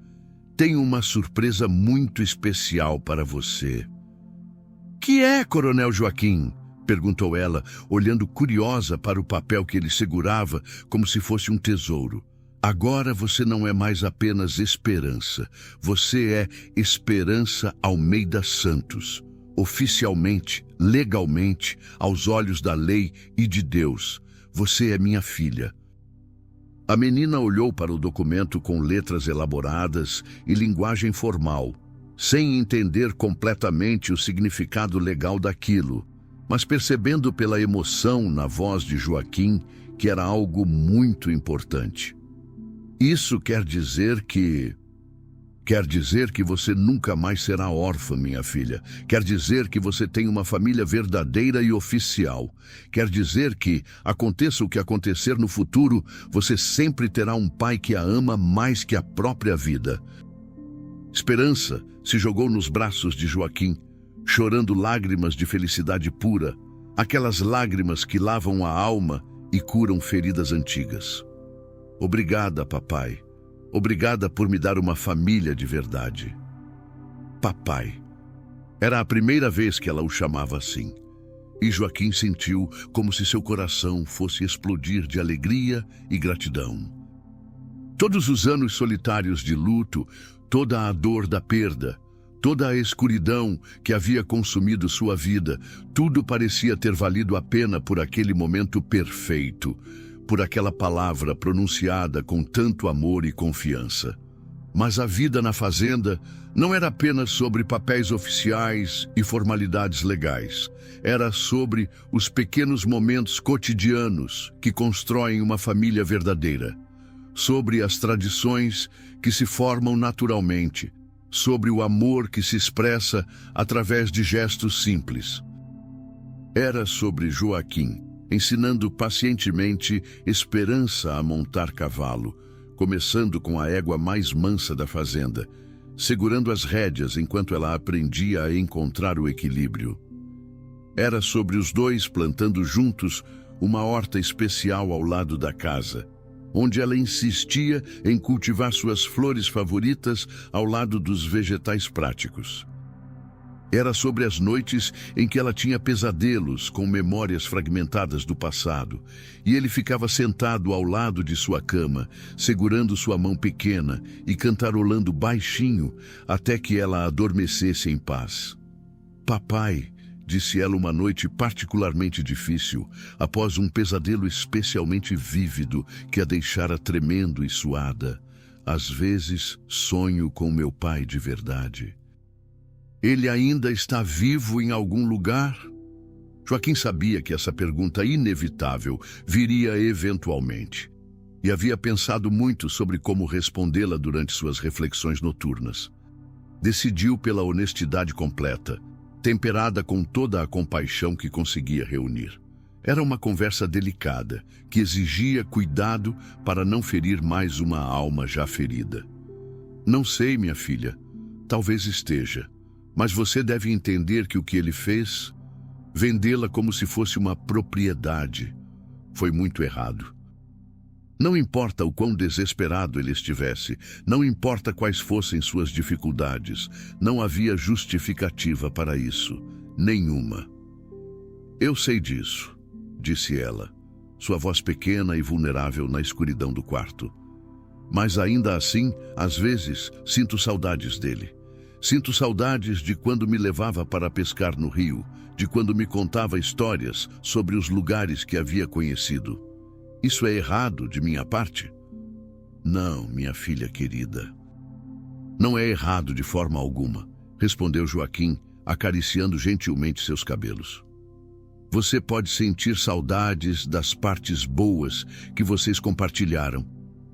"Tenho uma surpresa muito especial para você." "Que é, Coronel Joaquim?" perguntou ela, olhando curiosa para o papel que ele segurava como se fosse um tesouro. "Agora você não é mais apenas Esperança. Você é Esperança Almeida Santos. Oficialmente, legalmente, aos olhos da lei e de Deus, Você é minha filha. A menina olhou para o documento com letras elaboradas e linguagem formal, sem entender completamente o significado legal daquilo, mas percebendo pela emoção na voz de Joaquim que era algo muito importante. Isso quer dizer que você nunca mais será órfã, minha filha. Quer dizer que você tem uma família verdadeira e oficial. Quer dizer que, aconteça o que acontecer no futuro, você sempre terá um pai que a ama mais que a própria vida. Esperança se jogou nos braços de Joaquim, chorando lágrimas de felicidade pura, aquelas lágrimas que lavam a alma e curam feridas antigas. Obrigada, papai. Obrigada por me dar uma família de verdade. Papai. Era a primeira vez que ela o chamava assim. E Joaquim sentiu como se seu coração fosse explodir de alegria e gratidão. Todos os anos solitários de luto, toda a dor da perda, toda a escuridão que havia consumido sua vida, tudo parecia ter valido a pena por aquele momento perfeito, por aquela palavra pronunciada com tanto amor e confiança. Mas a vida na fazenda não era apenas sobre papéis oficiais e formalidades legais. Era sobre os pequenos momentos cotidianos que constroem uma família verdadeira. Sobre as tradições que se formam naturalmente. Sobre o amor que se expressa através de gestos simples. Era sobre Joaquim, ensinando pacientemente Esperança a montar cavalo, começando com a égua mais mansa da fazenda, segurando as rédeas enquanto ela aprendia a encontrar o equilíbrio. Era sobre os dois plantando juntos uma horta especial ao lado da casa, onde ela insistia em cultivar suas flores favoritas ao lado dos vegetais práticos. Era sobre as noites em que ela tinha pesadelos com memórias fragmentadas do passado, e ele ficava sentado ao lado de sua cama, segurando sua mão pequena e cantarolando baixinho até que ela adormecesse em paz. Papai, disse ela uma noite particularmente difícil, após um pesadelo especialmente vívido que a deixara tremendo e suada. Às vezes sonho com meu pai de verdade. Ele ainda está vivo em algum lugar? Joaquim sabia que essa pergunta inevitável viria eventualmente, e havia pensado muito sobre como respondê-la durante suas reflexões noturnas. Decidiu pela honestidade completa, temperada com toda a compaixão que conseguia reunir. Era uma conversa delicada, que exigia cuidado para não ferir mais uma alma já ferida. Não sei, minha filha, talvez esteja. Mas você deve entender que o que ele fez, vendê-la como se fosse uma propriedade, foi muito errado. Não importa o quão desesperado ele estivesse, não importa quais fossem suas dificuldades, não havia justificativa para isso, nenhuma. Eu sei disso, disse ela, sua voz pequena e vulnerável na escuridão do quarto. Mas ainda assim, às vezes, sinto saudades dele. Sinto saudades de quando me levava para pescar no rio, de quando me contava histórias sobre os lugares que havia conhecido. Isso é errado de minha parte? Não, minha filha querida. Não é errado de forma alguma, respondeu Joaquim, acariciando gentilmente seus cabelos. Você pode sentir saudades das partes boas que vocês compartilharam,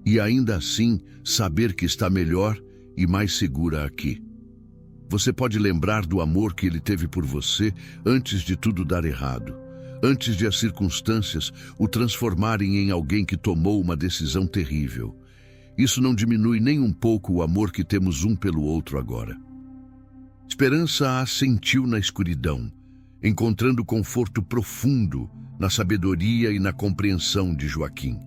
e ainda assim saber que está melhor e mais segura aqui. Você pode lembrar do amor que ele teve por você antes de tudo dar errado, antes de as circunstâncias o transformarem em alguém que tomou uma decisão terrível. Isso não diminui nem um pouco o amor que temos um pelo outro agora. Esperança a sentiu na escuridão, encontrando conforto profundo na sabedoria e na compreensão de Joaquim.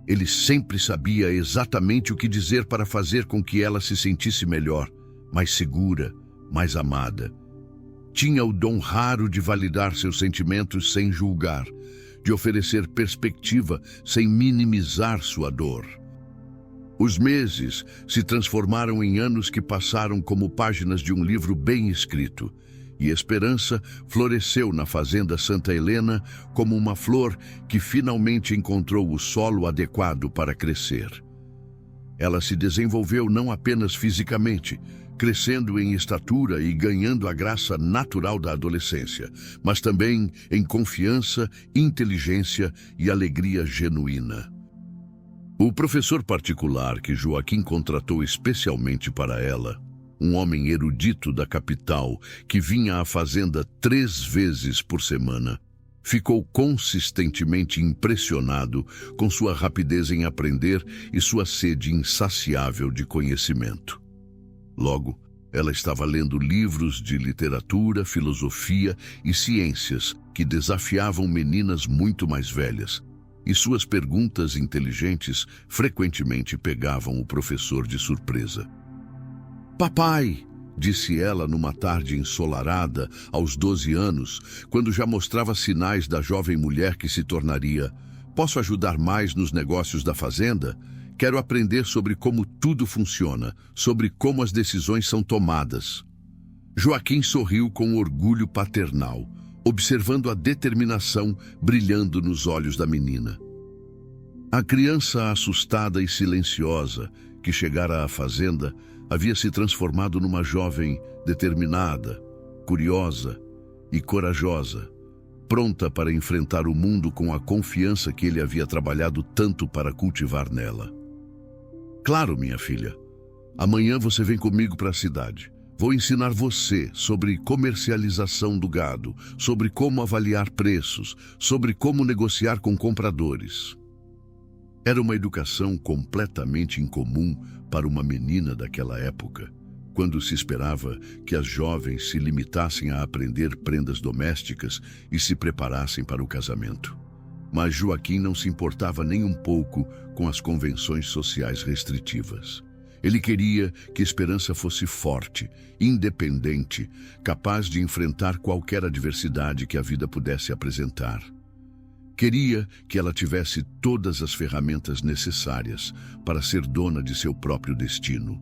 Ele sempre sabia exatamente o que dizer para fazer com que ela se sentisse melhor, mais segura, mais amada. Tinha o dom raro de validar seus sentimentos sem julgar, de oferecer perspectiva sem minimizar sua dor. Os meses se transformaram em anos que passaram como páginas de um livro bem escrito, E Esperança floresceu na fazenda Santa Helena como uma flor que finalmente encontrou o solo adequado para crescer. Ela se desenvolveu não apenas fisicamente, crescendo em estatura e ganhando a graça natural da adolescência, mas também em confiança, inteligência e alegria genuína. O professor particular que Joaquim contratou especialmente para ela, um homem erudito da capital que vinha à fazenda 3 vezes por semana, ficou consistentemente impressionado com sua rapidez em aprender e sua sede insaciável de conhecimento. Logo, ela estava lendo livros de literatura, filosofia e ciências que desafiavam meninas muito mais velhas, e suas perguntas inteligentes frequentemente pegavam o professor de surpresa. "Papai", disse ela numa tarde ensolarada, aos 12 anos, quando já mostrava sinais da jovem mulher que se tornaria, "posso ajudar mais nos negócios da fazenda? Quero aprender sobre como tudo funciona, sobre como as decisões são tomadas." Joaquim sorriu com orgulho paternal, observando a determinação brilhando nos olhos da menina. A criança assustada e silenciosa que chegara à fazenda havia se transformado numa jovem determinada, curiosa e corajosa, pronta para enfrentar o mundo com a confiança que ele havia trabalhado tanto para cultivar nela. "Claro, minha filha. Amanhã você vem comigo para a cidade. Vou ensinar você sobre comercialização do gado, sobre como avaliar preços, sobre como negociar com compradores." Era uma educação completamente incomum para uma menina daquela época, quando se esperava que as jovens se limitassem a aprender prendas domésticas e se preparassem para o casamento. Mas Joaquim não se importava nem um pouco com as convenções sociais restritivas. Ele queria que Esperança fosse forte, independente, capaz de enfrentar qualquer adversidade que a vida pudesse apresentar. Queria que ela tivesse todas as ferramentas necessárias para ser dona de seu próprio destino.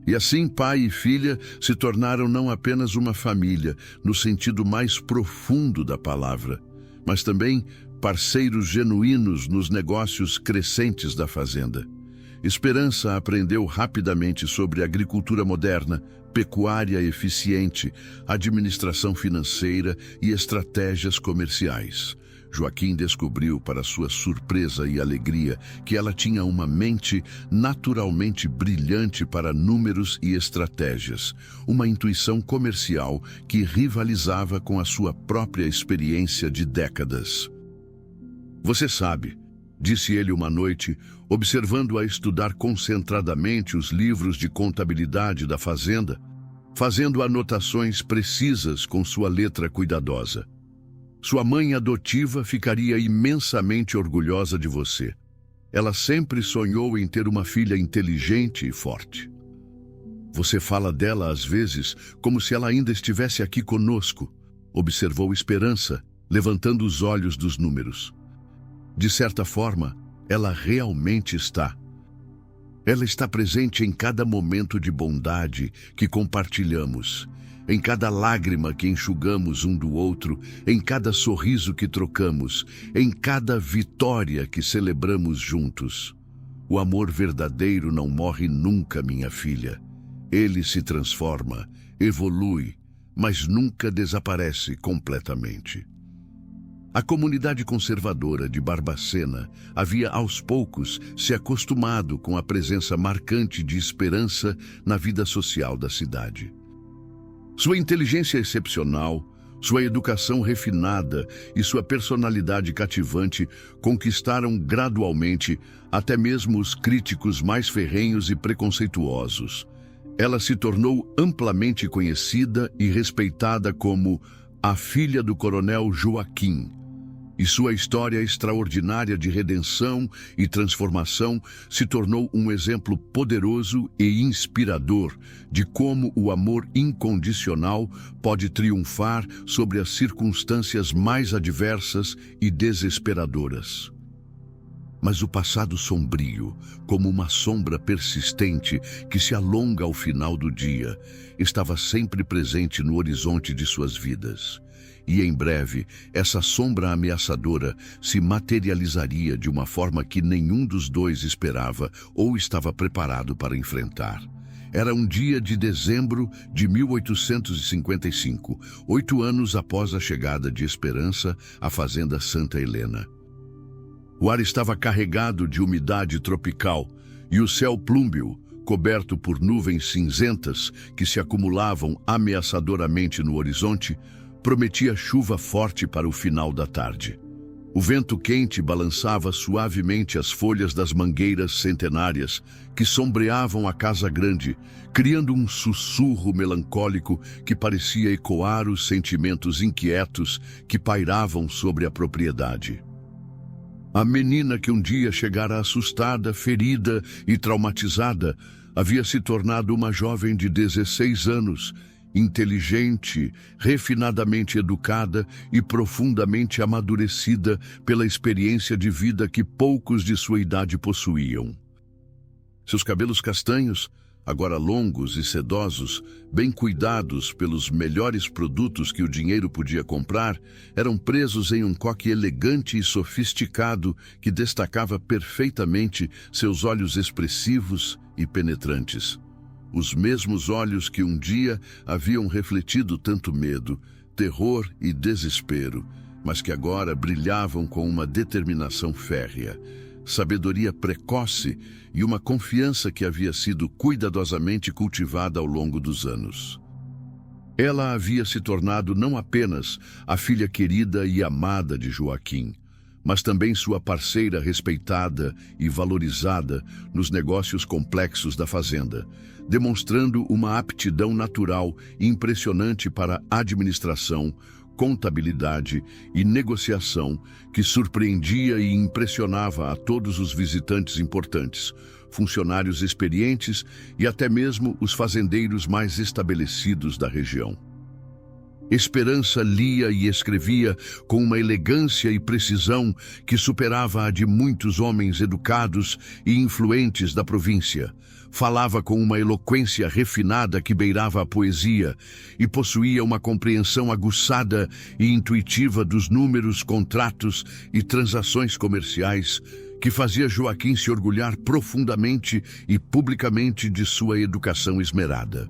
E assim, pai e filha se tornaram não apenas uma família, no sentido mais profundo da palavra, mas também parceiros genuínos nos negócios crescentes da fazenda. Esperança aprendeu rapidamente sobre agricultura moderna, pecuária eficiente, administração financeira e estratégias comerciais. Joaquim descobriu, para sua surpresa e alegria, que ela tinha uma mente naturalmente brilhante para números e estratégias, uma intuição comercial que rivalizava com a sua própria experiência de décadas. "Você sabe", disse ele uma noite, observando-a estudar concentradamente os livros de contabilidade da fazenda, fazendo anotações precisas com sua letra cuidadosa. "Sua mãe adotiva ficaria imensamente orgulhosa de você. Ela sempre sonhou em ter uma filha inteligente e forte. Você fala dela às vezes como se ela ainda estivesse aqui conosco", observou Esperança, levantando os olhos dos números. "De certa forma, ela realmente está. Ela está presente em cada momento de bondade que compartilhamos, em cada lágrima que enxugamos um do outro, em cada sorriso que trocamos, em cada vitória que celebramos juntos. O amor verdadeiro não morre nunca, minha filha. Ele se transforma, evolui, mas nunca desaparece completamente." A comunidade conservadora de Barbacena havia aos poucos se acostumado com a presença marcante de Esperança na vida social da cidade. Sua inteligência excepcional, sua educação refinada e sua personalidade cativante conquistaram gradualmente até mesmo os críticos mais ferrenhos e preconceituosos. Ela se tornou amplamente conhecida e respeitada como a filha do coronel Joaquim, e sua história extraordinária de redenção e transformação se tornou um exemplo poderoso e inspirador de como o amor incondicional pode triunfar sobre as circunstâncias mais adversas e desesperadoras. Mas o passado sombrio, como uma sombra persistente que se alonga ao final do dia, estava sempre presente no horizonte de suas vidas. E em breve, essa sombra ameaçadora se materializaria de uma forma que nenhum dos dois esperava ou estava preparado para enfrentar. Era um dia de dezembro de 1855, 8 anos após a chegada de Esperança à fazenda Santa Helena. O ar estava carregado de umidade tropical e o céu plúmbeo, coberto por nuvens cinzentas que se acumulavam ameaçadoramente no horizonte, prometia chuva forte para o final da tarde. O vento quente balançava suavemente as folhas das mangueiras centenárias que sombreavam a casa grande, criando um sussurro melancólico que parecia ecoar os sentimentos inquietos que pairavam sobre a propriedade. A menina que um dia chegara assustada, ferida e traumatizada, havia se tornado uma jovem de 16 anos, inteligente, refinadamente educada e profundamente amadurecida pela experiência de vida que poucos de sua idade possuíam. Seus cabelos castanhos, agora longos e sedosos, bem cuidados pelos melhores produtos que o dinheiro podia comprar, eram presos em um coque elegante e sofisticado que destacava perfeitamente seus olhos expressivos e penetrantes. Os mesmos olhos que um dia haviam refletido tanto medo, terror e desespero, mas que agora brilhavam com uma determinação férrea, sabedoria precoce e uma confiança que havia sido cuidadosamente cultivada ao longo dos anos. Ela havia se tornado não apenas a filha querida e amada de Joaquim, mas também sua parceira respeitada e valorizada nos negócios complexos da fazenda, demonstrando uma aptidão natural e impressionante para administração, contabilidade e negociação que surpreendia e impressionava a todos os visitantes importantes, funcionários experientes e até mesmo os fazendeiros mais estabelecidos da região. Esperança lia e escrevia com uma elegância e precisão que superava a de muitos homens educados e influentes da província. Falava com uma eloquência refinada que beirava a poesia e possuía uma compreensão aguçada e intuitiva dos números, contratos e transações comerciais que fazia Joaquim se orgulhar profundamente e publicamente de sua educação esmerada.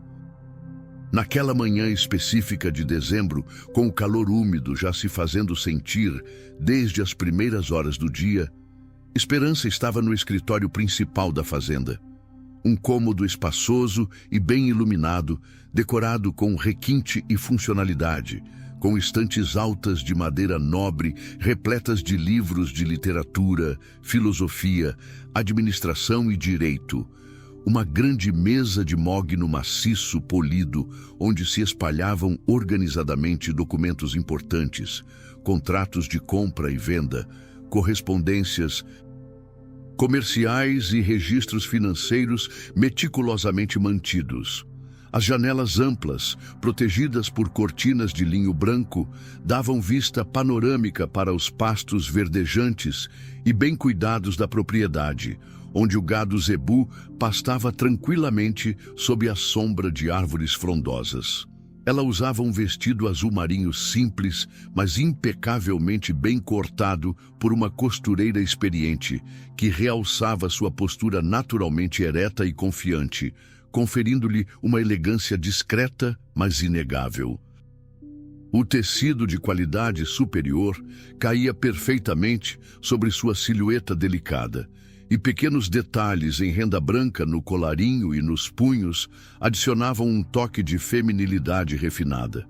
Naquela manhã específica de dezembro, com o calor úmido já se fazendo sentir desde as primeiras horas do dia, Esperança estava no escritório principal da fazenda. Um cômodo espaçoso e bem iluminado, decorado com requinte e funcionalidade, com estantes altas de madeira nobre, repletas de livros de literatura, filosofia, administração e direito. Uma grande mesa de mogno maciço polido, onde se espalhavam organizadamente documentos importantes, contratos de compra e venda, correspondências comerciais e registros financeiros meticulosamente mantidos. As janelas amplas, protegidas por cortinas de linho branco, davam vista panorâmica para os pastos verdejantes e bem cuidados da propriedade, onde o gado zebu pastava tranquilamente sob a sombra de árvores frondosas. Ela usava um vestido azul marinho simples, mas impecavelmente bem cortado por uma costureira experiente, que realçava sua postura naturalmente ereta e confiante, conferindo-lhe uma elegância discreta, mas inegável. O tecido de qualidade superior caía perfeitamente sobre sua silhueta delicada, e pequenos detalhes em renda branca no colarinho e nos punhos adicionavam um toque de feminilidade refinada.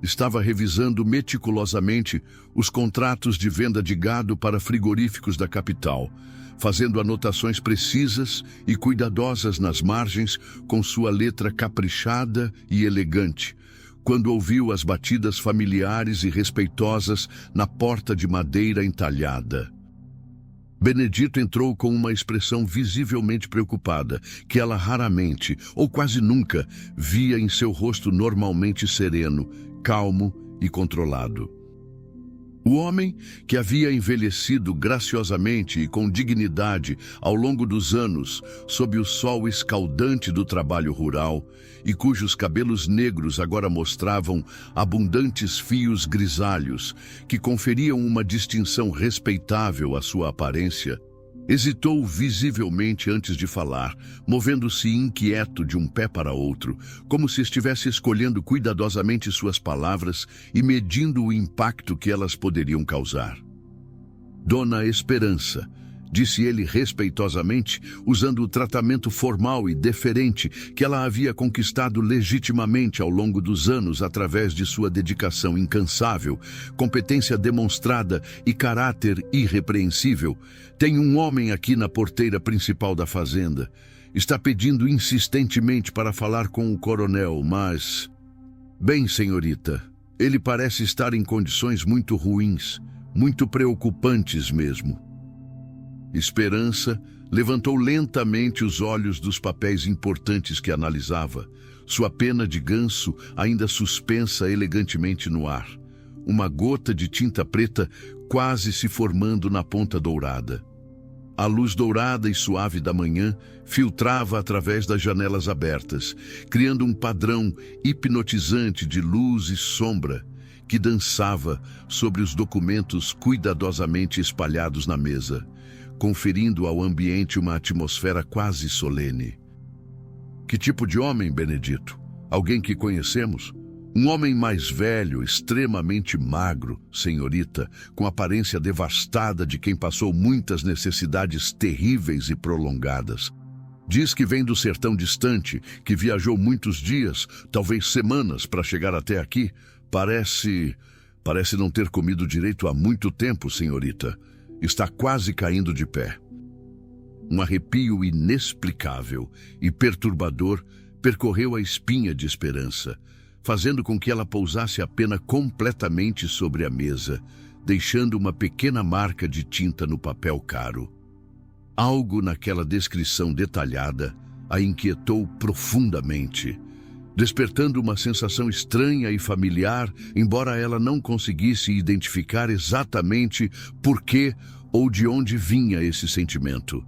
Estava revisando meticulosamente os contratos de venda de gado para frigoríficos da capital, fazendo anotações precisas e cuidadosas nas margens com sua letra caprichada e elegante, quando ouviu as batidas familiares e respeitosas na porta de madeira entalhada. Benedito entrou com uma expressão visivelmente preocupada, que ela raramente, ou quase nunca, via em seu rosto normalmente sereno, calmo e controlado. O homem, que havia envelhecido graciosamente e com dignidade ao longo dos anos, sob o sol escaldante do trabalho rural, e cujos cabelos negros agora mostravam abundantes fios grisalhos, que conferiam uma distinção respeitável à sua aparência, hesitou visivelmente antes de falar, movendo-se inquieto de um pé para outro, como se estivesse escolhendo cuidadosamente suas palavras e medindo o impacto que elas poderiam causar. Dona Esperança, disse ele respeitosamente, usando o tratamento formal e deferente que ela havia conquistado legitimamente ao longo dos anos através de sua dedicação incansável, competência demonstrada e caráter irrepreensível. Tem um homem aqui na porteira principal da fazenda. Está pedindo insistentemente para falar com o coronel, mas... Bem, senhorita, ele parece estar em condições muito ruins, muito preocupantes mesmo. Esperança levantou lentamente os olhos dos papéis importantes que analisava, sua pena de ganso ainda suspensa elegantemente no ar, uma gota de tinta preta quase se formando na ponta dourada. A luz dourada e suave da manhã filtrava através das janelas abertas, criando um padrão hipnotizante de luz e sombra que dançava sobre os documentos cuidadosamente espalhados na mesa, conferindo ao ambiente uma atmosfera quase solene. Que tipo de homem, Benedito? Alguém que conhecemos? Um homem mais velho, extremamente magro, senhorita, com aparência devastada de quem passou muitas necessidades terríveis e prolongadas. Diz que vem do sertão distante, que viajou muitos dias, talvez semanas, para chegar até aqui. Parece não ter comido direito há muito tempo, senhorita. Está quase caindo de pé. Um arrepio inexplicável e perturbador percorreu a espinha de Esperança, fazendo com que ela pousasse a pena completamente sobre a mesa, deixando uma pequena marca de tinta no papel caro. Algo naquela descrição detalhada a inquietou profundamente, despertando uma sensação estranha e familiar, embora ela não conseguisse identificar exatamente por que ou de onde vinha esse sentimento.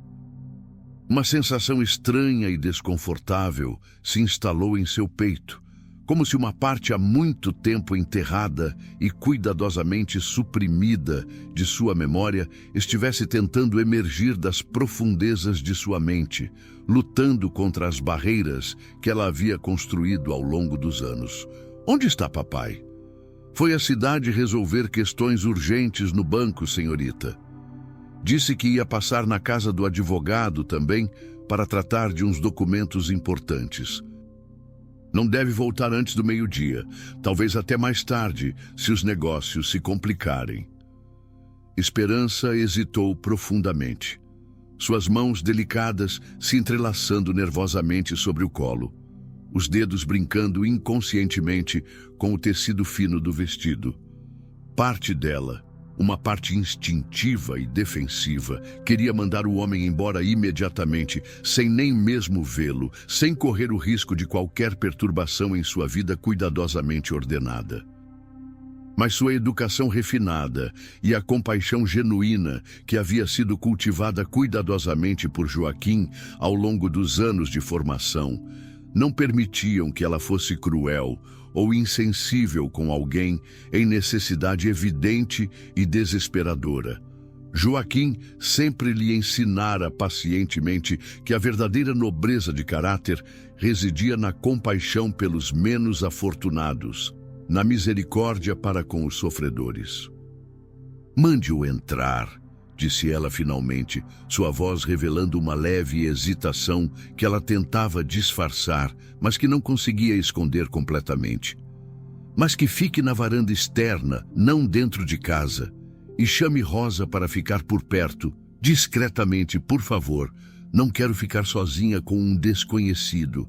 Uma sensação estranha e desconfortável se instalou em seu peito, como se uma parte há muito tempo enterrada e cuidadosamente suprimida de sua memória estivesse tentando emergir das profundezas de sua mente, lutando contra as barreiras que ela havia construído ao longo dos anos. Onde está papai? Foi à cidade resolver questões urgentes no banco, senhorita. Disse que ia passar na casa do advogado também para tratar de uns documentos importantes. Não deve voltar antes do meio-dia, talvez até mais tarde, se os negócios se complicarem. Esperança hesitou profundamente, suas mãos delicadas se entrelaçando nervosamente sobre o colo, os dedos brincando inconscientemente com o tecido fino do vestido. Parte dela, uma parte instintiva e defensiva, queria mandar o homem embora imediatamente, sem nem mesmo vê-lo, sem correr o risco de qualquer perturbação em sua vida cuidadosamente ordenada. Mas sua educação refinada e a compaixão genuína que havia sido cultivada cuidadosamente por Joaquim ao longo dos anos de formação não permitiam que ela fosse cruel ou insensível com alguém em necessidade evidente e desesperadora. Joaquim sempre lhe ensinara pacientemente que a verdadeira nobreza de caráter residia na compaixão pelos menos afortunados, na misericórdia para com os sofredores. "Mande-o entrar", disse ela finalmente, sua voz revelando uma leve hesitação que ela tentava disfarçar, mas que não conseguia esconder completamente. "Mas que fique na varanda externa, não dentro de casa, e chame Rosa para ficar por perto, discretamente, por favor. Não quero ficar sozinha com um desconhecido."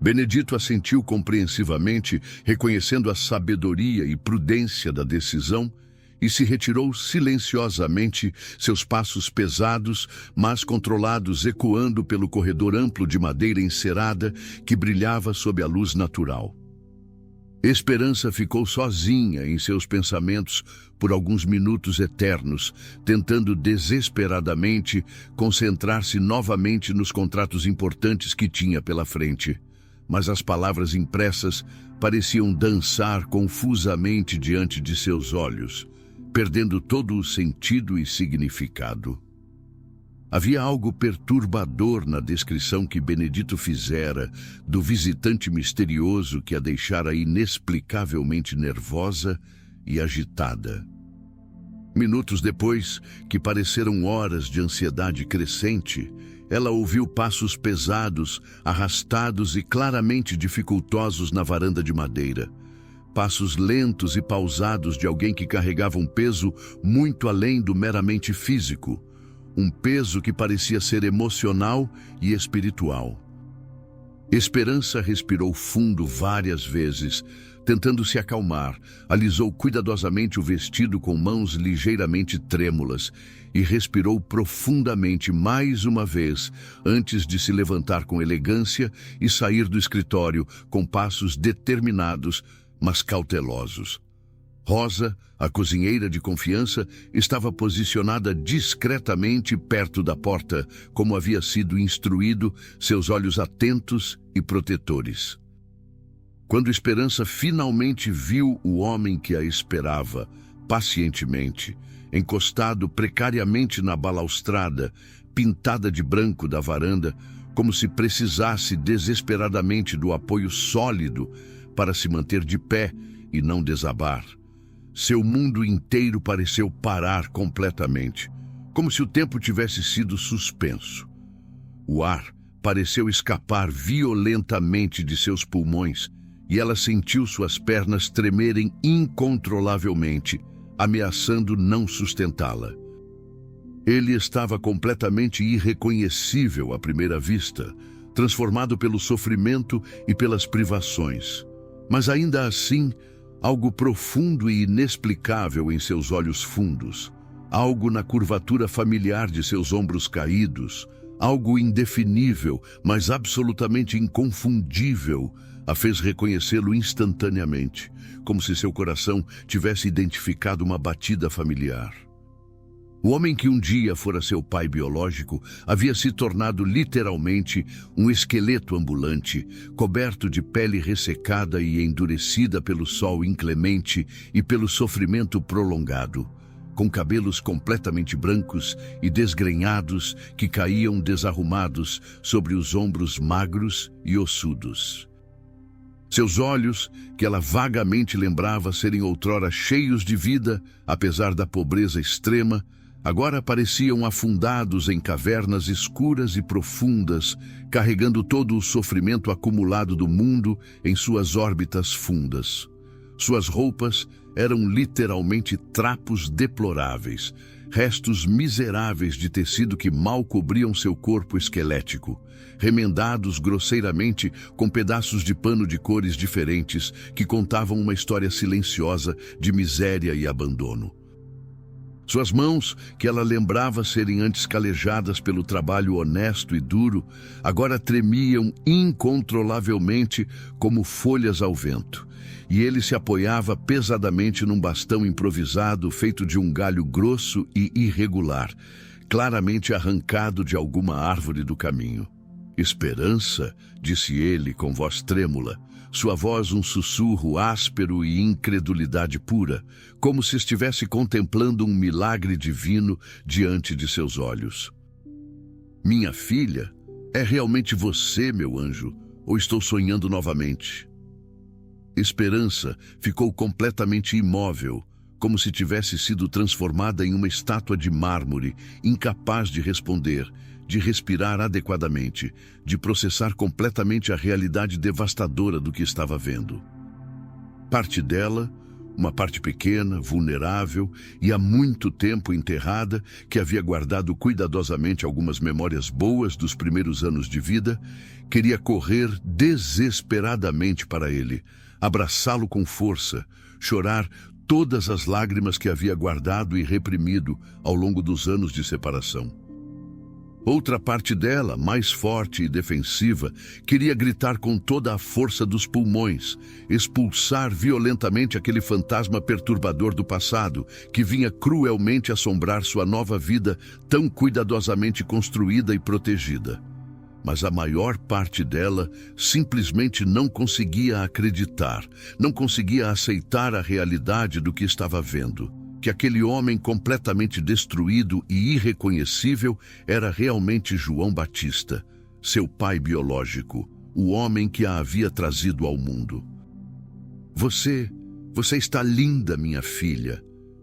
Benedito assentiu compreensivamente, reconhecendo a sabedoria e prudência da decisão, e se retirou silenciosamente, seus passos pesados, mas controlados, ecoando pelo corredor amplo de madeira encerada que brilhava sob a luz natural. Esperança ficou sozinha em seus pensamentos por alguns minutos eternos, tentando desesperadamente concentrar-se novamente nos contratos importantes que tinha pela frente. Mas as palavras impressas pareciam dançar confusamente diante de seus olhos, perdendo todo o sentido e significado. Havia algo perturbador na descrição que Benedito fizera do visitante misterioso que a deixara inexplicavelmente nervosa e agitada. Minutos depois, que pareceram horas de ansiedade crescente, ela ouviu passos pesados, arrastados e claramente dificultosos na varanda de madeira. Passos lentos e pausados de alguém que carregava um peso muito além do meramente físico. Um peso que parecia ser emocional e espiritual. Esperança respirou fundo várias vezes, tentando se acalmar. Alisou cuidadosamente o vestido com mãos ligeiramente trêmulas e respirou profundamente mais uma vez antes de se levantar com elegância e sair do escritório com passos determinados, mas cautelosos. Rosa, a cozinheira de confiança, estava posicionada discretamente perto da porta, como havia sido instruído, seus olhos atentos e protetores. Quando Esperança finalmente viu o homem que a esperava, pacientemente, encostado precariamente na balaustrada, pintada de branco da varanda, como se precisasse desesperadamente do apoio sólido para se manter de pé e não desabar. Seu mundo inteiro pareceu parar completamente, como se o tempo tivesse sido suspenso. O ar pareceu escapar violentamente de seus pulmões e ela sentiu suas pernas tremerem incontrolavelmente, ameaçando não sustentá-la. Ele estava completamente irreconhecível à primeira vista, transformado pelo sofrimento e pelas privações. Mas ainda assim, algo profundo e inexplicável em seus olhos fundos, algo na curvatura familiar de seus ombros caídos, algo indefinível, mas absolutamente inconfundível, a fez reconhecê-lo instantaneamente, como se seu coração tivesse identificado uma batida familiar. O homem que um dia fora seu pai biológico havia se tornado literalmente um esqueleto ambulante, coberto de pele ressecada e endurecida pelo sol inclemente e pelo sofrimento prolongado, com cabelos completamente brancos e desgrenhados que caíam desarrumados sobre os ombros magros e ossudos. Seus olhos, que ela vagamente lembrava serem outrora cheios de vida, apesar da pobreza extrema, agora pareciam afundados em cavernas escuras e profundas, carregando todo o sofrimento acumulado do mundo em suas órbitas fundas. Suas roupas eram literalmente trapos deploráveis, restos miseráveis de tecido que mal cobriam seu corpo esquelético, remendados grosseiramente com pedaços de pano de cores diferentes que contavam uma história silenciosa de miséria e abandono. Suas mãos, que ela lembrava serem antes calejadas pelo trabalho honesto e duro, agora tremiam incontrolavelmente como folhas ao vento, e ele se apoiava pesadamente num bastão improvisado feito de um galho grosso e irregular, claramente arrancado de alguma árvore do caminho. Esperança, disse ele com voz trêmula, sua voz um sussurro áspero e incredulidade pura, como se estivesse contemplando um milagre divino diante de seus olhos. Minha filha, é realmente você, meu anjo, ou estou sonhando novamente? Esperança ficou completamente imóvel, como se tivesse sido transformada em uma estátua de mármore, incapaz de responder, de respirar adequadamente, de processar completamente a realidade devastadora do que estava vendo. Parte dela, uma parte pequena, vulnerável e há muito tempo enterrada, que havia guardado cuidadosamente algumas memórias boas dos primeiros anos de vida, queria correr desesperadamente para ele, abraçá-lo com força, chorar todas as lágrimas que havia guardado e reprimido ao longo dos anos de separação. Outra parte dela, mais forte e defensiva, queria gritar com toda a força dos pulmões, expulsar violentamente aquele fantasma perturbador do passado, que vinha cruelmente assombrar sua nova vida tão cuidadosamente construída e protegida. Mas a maior parte dela simplesmente não conseguia acreditar, não conseguia aceitar a realidade do que estava vendo. Que aquele homem completamente destruído e irreconhecível era realmente João Batista, seu pai biológico, o homem que a havia trazido ao mundo. Você está linda, minha filha,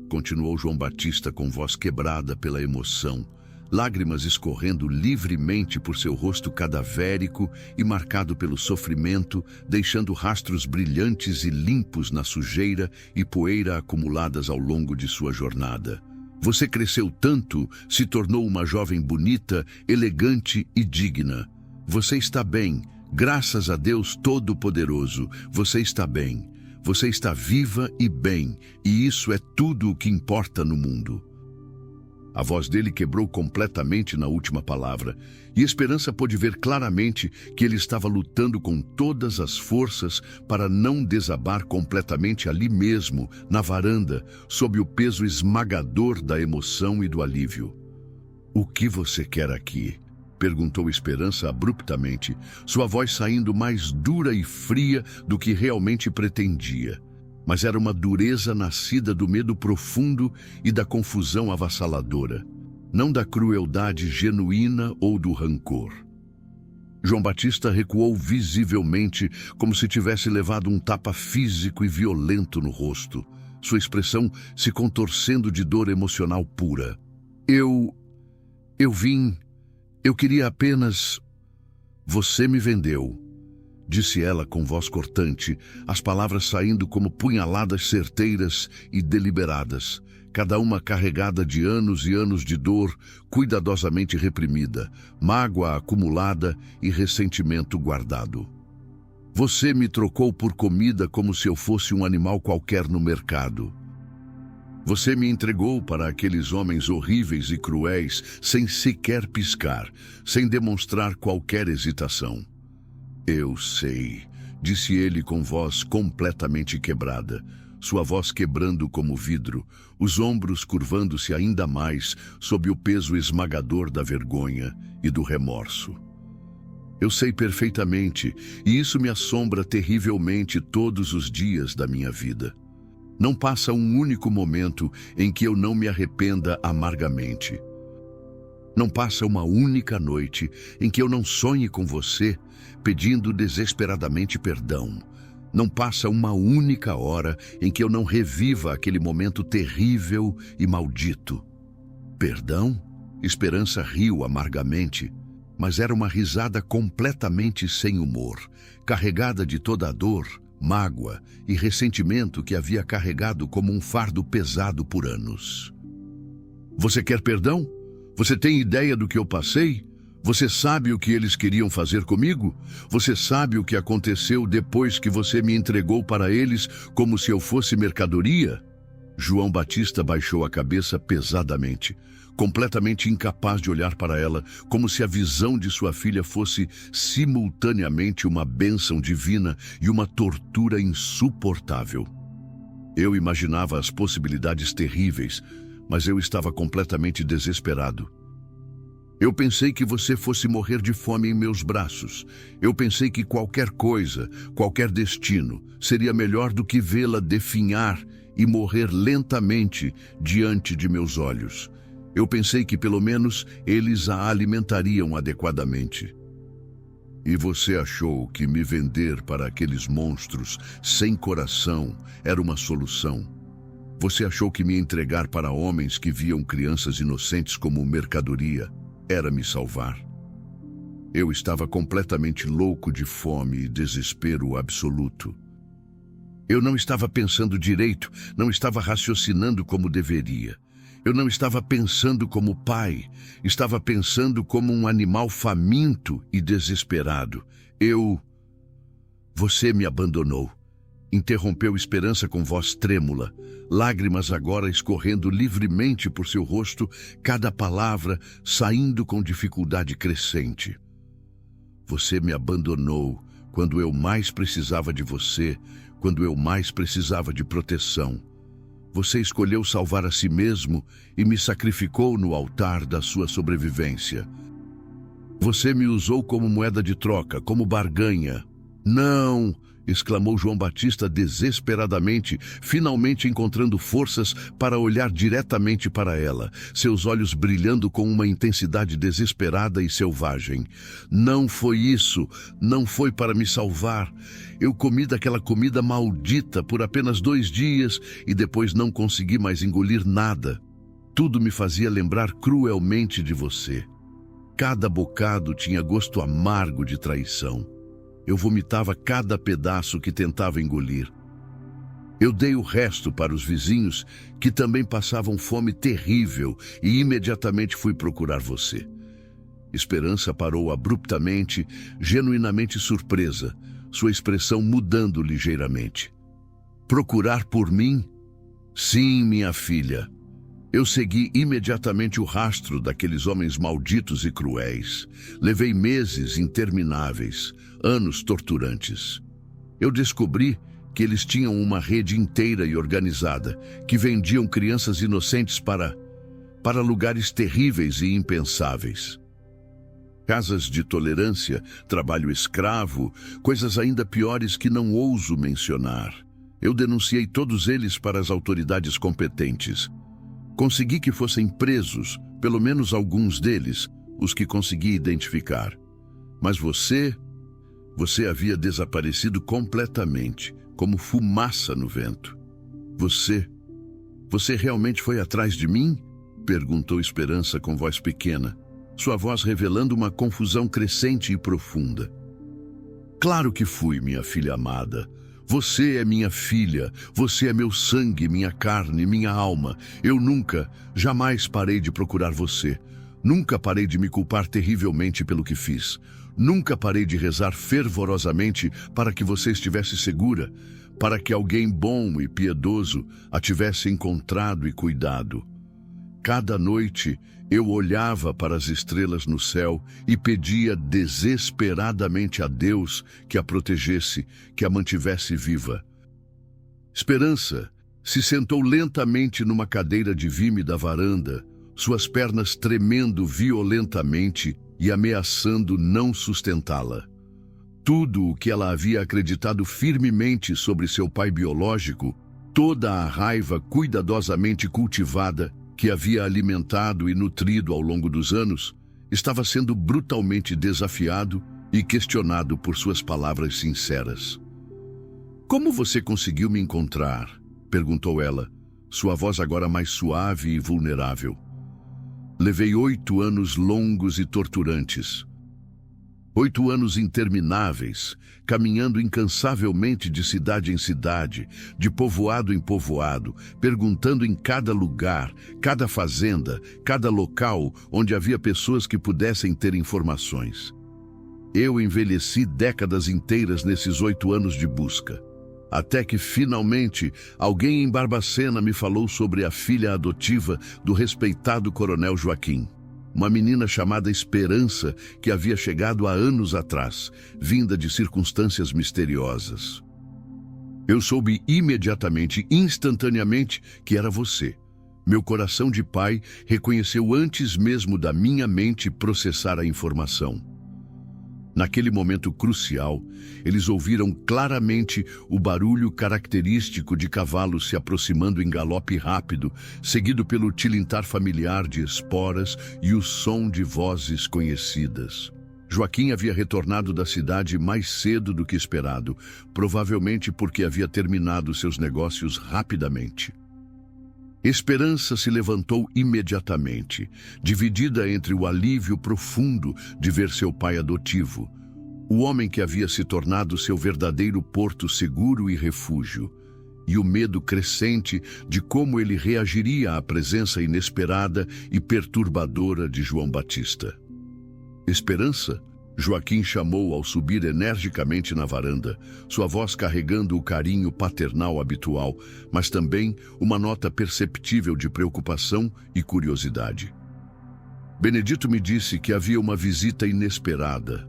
continuou João Batista com voz quebrada pela emoção, lágrimas escorrendo livremente por seu rosto cadavérico e marcado pelo sofrimento, deixando rastros brilhantes e limpos na sujeira e poeira acumuladas ao longo de sua jornada. Você cresceu tanto, se tornou uma jovem bonita, elegante e digna. Você está bem, graças a Deus Todo-Poderoso. Você está bem. Você está viva e bem, e isso é tudo o que importa no mundo. A voz dele quebrou completamente na última palavra, e Esperança pôde ver claramente que ele estava lutando com todas as forças para não desabar completamente ali mesmo, na varanda, sob o peso esmagador da emoção e do alívio. "O que você quer aqui?" perguntou Esperança abruptamente, sua voz saindo mais dura e fria do que realmente pretendia. Mas era uma dureza nascida do medo profundo e da confusão avassaladora, não da crueldade genuína ou do rancor. João Batista recuou visivelmente, como se tivesse levado um tapa físico e violento no rosto, sua expressão se contorcendo de dor emocional pura. Eu queria apenas... Você me vendeu", disse ela com voz cortante, as palavras saindo como punhaladas certeiras e deliberadas, cada uma carregada de anos e anos de dor cuidadosamente reprimida, mágoa acumulada e ressentimento guardado. "Você me trocou por comida como se eu fosse um animal qualquer no mercado. Você me entregou para aqueles homens horríveis e cruéis sem sequer piscar, sem demonstrar qualquer hesitação." "Eu sei", disse ele com voz completamente quebrada, sua voz quebrando como vidro, os ombros curvando-se ainda mais sob o peso esmagador da vergonha e do remorso. "Eu sei perfeitamente, e isso me assombra terrivelmente todos os dias da minha vida. Não passa um único momento em que eu não me arrependa amargamente. Não passa uma única noite em que eu não sonhe com você, pedindo desesperadamente perdão. Não passa uma única hora em que eu não reviva aquele momento terrível e maldito." "Perdão?" Esperança riu amargamente, mas era uma risada completamente sem humor, carregada de toda a dor, mágoa e ressentimento que havia carregado como um fardo pesado por anos. "Você quer perdão? Você tem ideia do que eu passei? Você sabe o que eles queriam fazer comigo? Você sabe o que aconteceu depois que você me entregou para eles como se eu fosse mercadoria?" João Batista baixou a cabeça pesadamente, completamente incapaz de olhar para ela, como se a visão de sua filha fosse simultaneamente uma bênção divina e uma tortura insuportável. Eu imaginava as possibilidades terríveis, mas eu estava completamente desesperado. Eu pensei que você fosse morrer de fome em meus braços. Eu pensei que qualquer coisa, qualquer destino, seria melhor do que vê-la definhar e morrer lentamente diante de meus olhos. Eu pensei que pelo menos eles a alimentariam adequadamente. E você achou que me vender para aqueles monstros sem coração era uma solução. Você achou que me entregar para homens que viam crianças inocentes como mercadoria era me salvar. Eu estava completamente louco de fome e desespero absoluto. Eu não estava pensando direito, não estava raciocinando como deveria. Eu não estava pensando como pai, estava pensando como um animal faminto e desesperado. Você me abandonou. Interrompeu Esperança com voz trêmula, lágrimas agora escorrendo livremente por seu rosto, cada palavra saindo com dificuldade crescente. Você me abandonou quando eu mais precisava de você, quando eu mais precisava de proteção. Você escolheu salvar a si mesmo e me sacrificou no altar da sua sobrevivência. Você me usou como moeda de troca, como barganha. Não! Exclamou João Batista desesperadamente, finalmente encontrando forças para olhar diretamente para ela, seus olhos brilhando com uma intensidade desesperada e selvagem. Não foi isso, não foi para me salvar. Eu comi daquela comida maldita por apenas 2 dias e depois não consegui mais engolir nada. Tudo me fazia lembrar cruelmente de você. Cada bocado tinha gosto amargo de traição. Eu vomitava cada pedaço que tentava engolir. Eu dei o resto para os vizinhos, que também passavam fome terrível, e imediatamente fui procurar você. Esperança parou abruptamente, genuinamente surpresa, sua expressão mudando ligeiramente. Procurar por mim? Sim, minha filha. Eu segui imediatamente o rastro daqueles homens malditos e cruéis. Levei meses intermináveis, anos torturantes. Eu descobri que eles tinham uma rede inteira e organizada, que vendiam crianças inocentes para lugares terríveis e impensáveis. Casas de tolerância, trabalho escravo, coisas ainda piores que não ouso mencionar. Eu denunciei todos eles para as autoridades competentes. Consegui que fossem presos, pelo menos alguns deles, os que consegui identificar. Mas você havia desaparecido completamente, como fumaça no vento. Você realmente foi atrás de mim? Perguntou Esperança com voz pequena, sua voz revelando uma confusão crescente e profunda. Claro que fui, minha filha amada. Você é minha filha, você é meu sangue, minha carne, minha alma. Eu nunca, jamais parei de procurar você. Nunca parei de me culpar terrivelmente pelo que fiz. Nunca parei de rezar fervorosamente para que você estivesse segura, para que alguém bom e piedoso a tivesse encontrado e cuidado. Cada noite eu olhava para as estrelas no céu e pedia desesperadamente a Deus que a protegesse, que a mantivesse viva. Esperança se sentou lentamente numa cadeira de vime da varanda, suas pernas tremendo violentamente e ameaçando não sustentá-la. Tudo o que ela havia acreditado firmemente sobre seu pai biológico, toda a raiva cuidadosamente cultivada, que havia alimentado e nutrido ao longo dos anos, estava sendo brutalmente desafiado e questionado por suas palavras sinceras. Como você conseguiu me encontrar? Perguntou ela, sua voz agora mais suave e vulnerável. Levei 8 anos longos e torturantes. 8 anos intermináveis, caminhando incansavelmente de cidade em cidade, de povoado em povoado, perguntando em cada lugar, cada fazenda, cada local onde havia pessoas que pudessem ter informações. Eu envelheci décadas inteiras nesses 8 anos de busca. Até que, finalmente, alguém em Barbacena me falou sobre a filha adotiva do respeitado coronel Joaquim. Uma menina chamada Esperança que havia chegado há anos atrás, vinda de circunstâncias misteriosas. Eu soube imediatamente, instantaneamente, que era você. Meu coração de pai reconheceu antes mesmo da minha mente processar a informação. Naquele momento crucial, eles ouviram claramente o barulho característico de cavalos se aproximando em galope rápido, seguido pelo tilintar familiar de esporas e o som de vozes conhecidas. Joaquim havia retornado da cidade mais cedo do que esperado, provavelmente porque havia terminado seus negócios rapidamente. Esperança se levantou imediatamente, dividida entre o alívio profundo de ver seu pai adotivo, o homem que havia se tornado seu verdadeiro porto seguro e refúgio, e o medo crescente de como ele reagiria à presença inesperada e perturbadora de João Batista. Esperança? Joaquim chamou ao subir energicamente na varanda, sua voz carregando o carinho paternal habitual, mas também uma nota perceptível de preocupação e curiosidade. Benedito me disse que havia uma visita inesperada.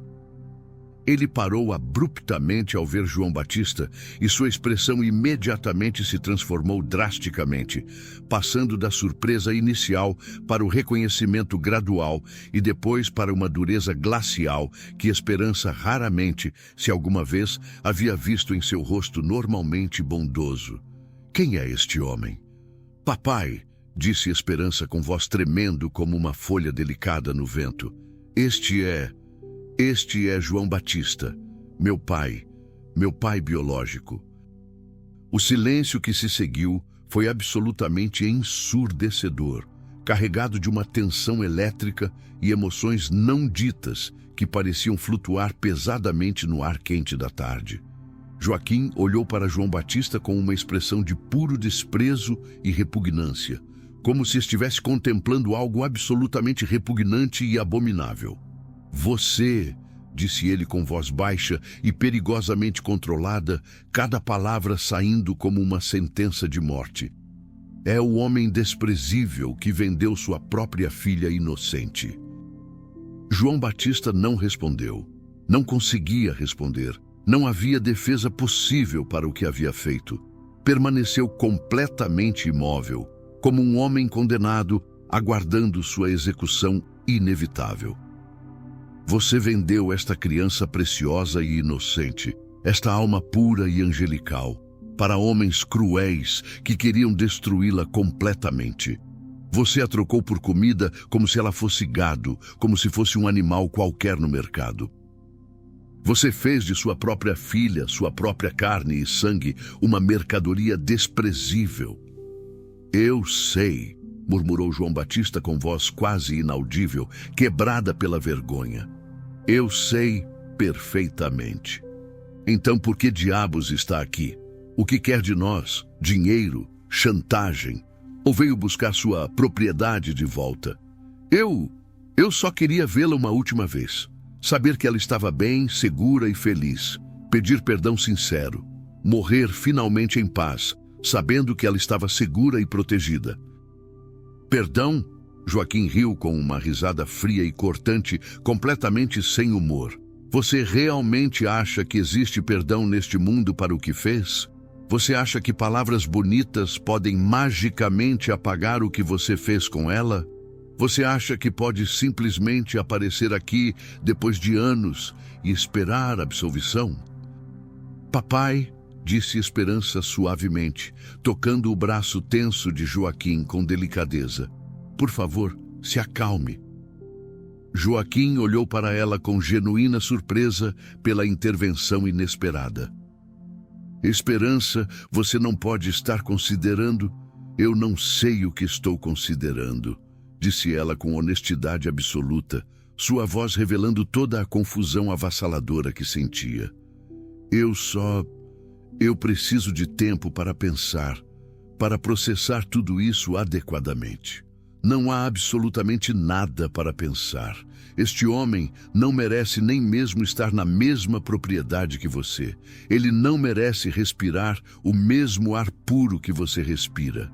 Ele parou abruptamente ao ver João Batista e sua expressão imediatamente se transformou drasticamente, passando da surpresa inicial para o reconhecimento gradual e depois para uma dureza glacial que Esperança raramente, se alguma vez, havia visto em seu rosto normalmente bondoso. Quem é este homem? Papai, disse Esperança com voz tremendo como uma folha delicada no vento. Este é João Batista, meu pai biológico. O silêncio que se seguiu foi absolutamente ensurdecedor, carregado de uma tensão elétrica e emoções não ditas que pareciam flutuar pesadamente no ar quente da tarde. Joaquim olhou para João Batista com uma expressão de puro desprezo e repugnância, como se estivesse contemplando algo absolutamente repugnante e abominável. Você, disse ele com voz baixa e perigosamente controlada, cada palavra saindo como uma sentença de morte. É o homem desprezível que vendeu sua própria filha inocente. João Batista não respondeu. Não conseguia responder. Não havia defesa possível para o que havia feito. Permaneceu completamente imóvel, como um homem condenado, aguardando sua execução inevitável. Você vendeu esta criança preciosa e inocente, esta alma pura e angelical, para homens cruéis que queriam destruí-la completamente. Você a trocou por comida como se ela fosse gado, como se fosse um animal qualquer no mercado. Você fez de sua própria filha, sua própria carne e sangue, uma mercadoria desprezível. Eu sei, murmurou João Batista com voz quase inaudível, quebrada pela vergonha. Eu sei perfeitamente. Então por que diabos está aqui? O que quer de nós? Dinheiro? Chantagem? Ou veio buscar sua propriedade de volta? Eu só queria vê-la uma última vez. Saber que ela estava bem, segura e feliz. Pedir perdão sincero. Morrer finalmente em paz, sabendo que ela estava segura e protegida. Perdão? Joaquim riu com uma risada fria e cortante, completamente sem humor. Você realmente acha que existe perdão neste mundo para o que fez? Você acha que palavras bonitas podem magicamente apagar o que você fez com ela? Você acha que pode simplesmente aparecer aqui depois de anos e esperar absolvição? Papai, disse Esperança suavemente, tocando o braço tenso de Joaquim com delicadeza. Por favor, se acalme. Joaquim olhou para ela com genuína surpresa pela intervenção inesperada. Esperança, você não pode estar considerando? Eu não sei o que estou considerando, disse ela com honestidade absoluta, sua voz revelando toda a confusão avassaladora que sentia. Eu preciso de tempo para pensar, para processar tudo isso adequadamente. Não há absolutamente nada para pensar. Este homem não merece nem mesmo estar na mesma propriedade que você. Ele não merece respirar o mesmo ar puro que você respira.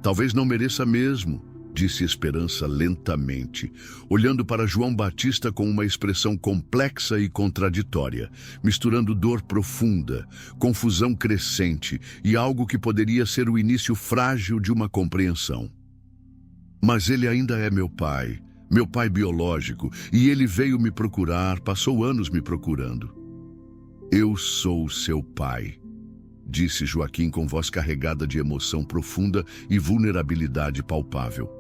Talvez não mereça mesmo, disse Esperança lentamente, olhando para João Batista com uma expressão complexa e contraditória, misturando dor profunda, confusão crescente e algo que poderia ser o início frágil de uma compreensão. Mas ele ainda é meu pai biológico, e ele veio me procurar, passou anos me procurando. Eu sou seu pai, disse Joaquim com voz carregada de emoção profunda e vulnerabilidade palpável.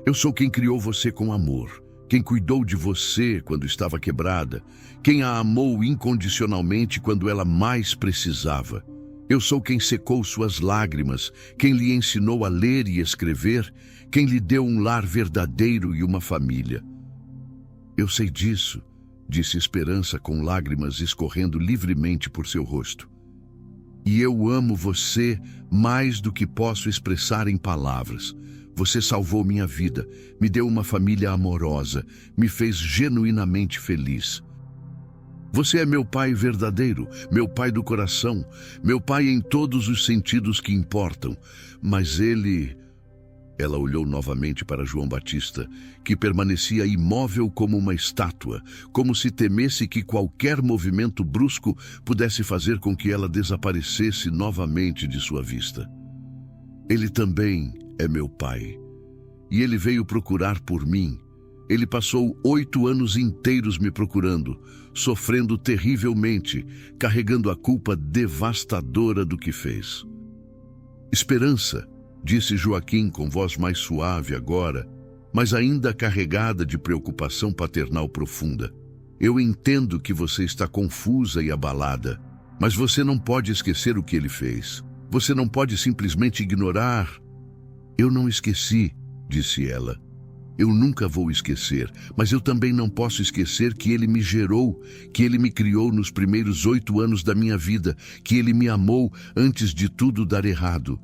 Eu sou quem criou você com amor, quem cuidou de você quando estava quebrada, quem a amou incondicionalmente quando ela mais precisava. Eu sou quem secou suas lágrimas, quem lhe ensinou a ler e escrever, quem lhe deu um lar verdadeiro e uma família. Eu sei disso, disse Esperança com lágrimas escorrendo livremente por seu rosto. E eu amo você mais do que posso expressar em palavras. Você salvou minha vida, me deu uma família amorosa, me fez genuinamente feliz. Você é meu pai verdadeiro, meu pai do coração, meu pai em todos os sentidos que importam. Mas ele... Ela olhou novamente para João Batista, que permanecia imóvel como uma estátua, como se temesse que qualquer movimento brusco pudesse fazer com que ela desaparecesse novamente de sua vista. Ele também é meu pai, e ele veio procurar por mim. Ele passou 8 anos inteiros me procurando, sofrendo terrivelmente, carregando a culpa devastadora do que fez. Esperança, disse Joaquim com voz mais suave agora, mas ainda carregada de preocupação paternal profunda. Eu entendo que você está confusa e abalada, mas você não pode esquecer o que ele fez. Você não pode simplesmente ignorar. Eu não esqueci, disse ela. Eu nunca vou esquecer, mas eu também não posso esquecer que ele me gerou, que ele me criou nos primeiros 8 anos da minha vida, que ele me amou antes de tudo dar errado.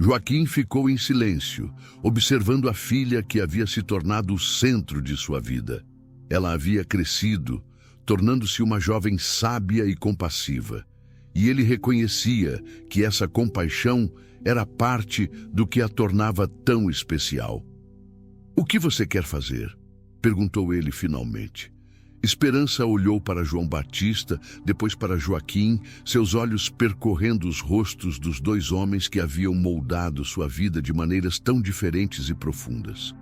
Joaquim ficou em silêncio, observando a filha que havia se tornado o centro de sua vida. Ela havia crescido, tornando-se uma jovem sábia e compassiva. E ele reconhecia que essa compaixão era parte do que a tornava tão especial. O que você quer fazer? Perguntou ele finalmente. Esperança olhou para João Batista, depois para Joaquim, seus olhos percorrendo os rostos dos 2 homens que haviam moldado sua vida de maneiras tão diferentes e profundas.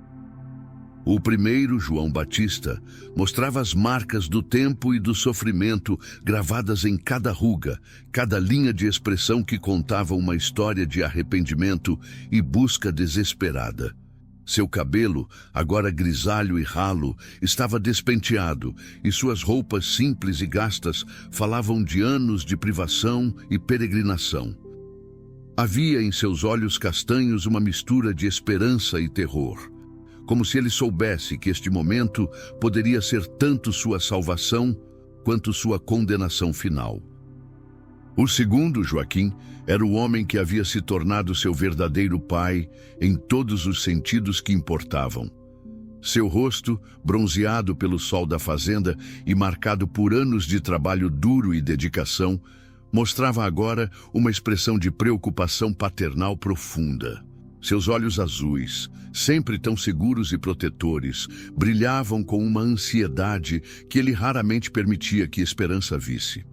O primeiro, João Batista, mostrava as marcas do tempo e do sofrimento gravadas em cada ruga, cada linha de expressão que contava uma história de arrependimento e busca desesperada. Seu cabelo, agora grisalho e ralo, estava despenteado, e suas roupas simples e gastas falavam de anos de privação e peregrinação. Havia em seus olhos castanhos uma mistura de esperança e terror, como se ele soubesse que este momento poderia ser tanto sua salvação quanto sua condenação final. O segundo, Joaquim, era o homem que havia se tornado seu verdadeiro pai em todos os sentidos que importavam. Seu rosto, bronzeado pelo sol da fazenda e marcado por anos de trabalho duro e dedicação, mostrava agora uma expressão de preocupação paternal profunda. Seus olhos azuis, sempre tão seguros e protetores, brilhavam com uma ansiedade que ele raramente permitia que Esperança visse.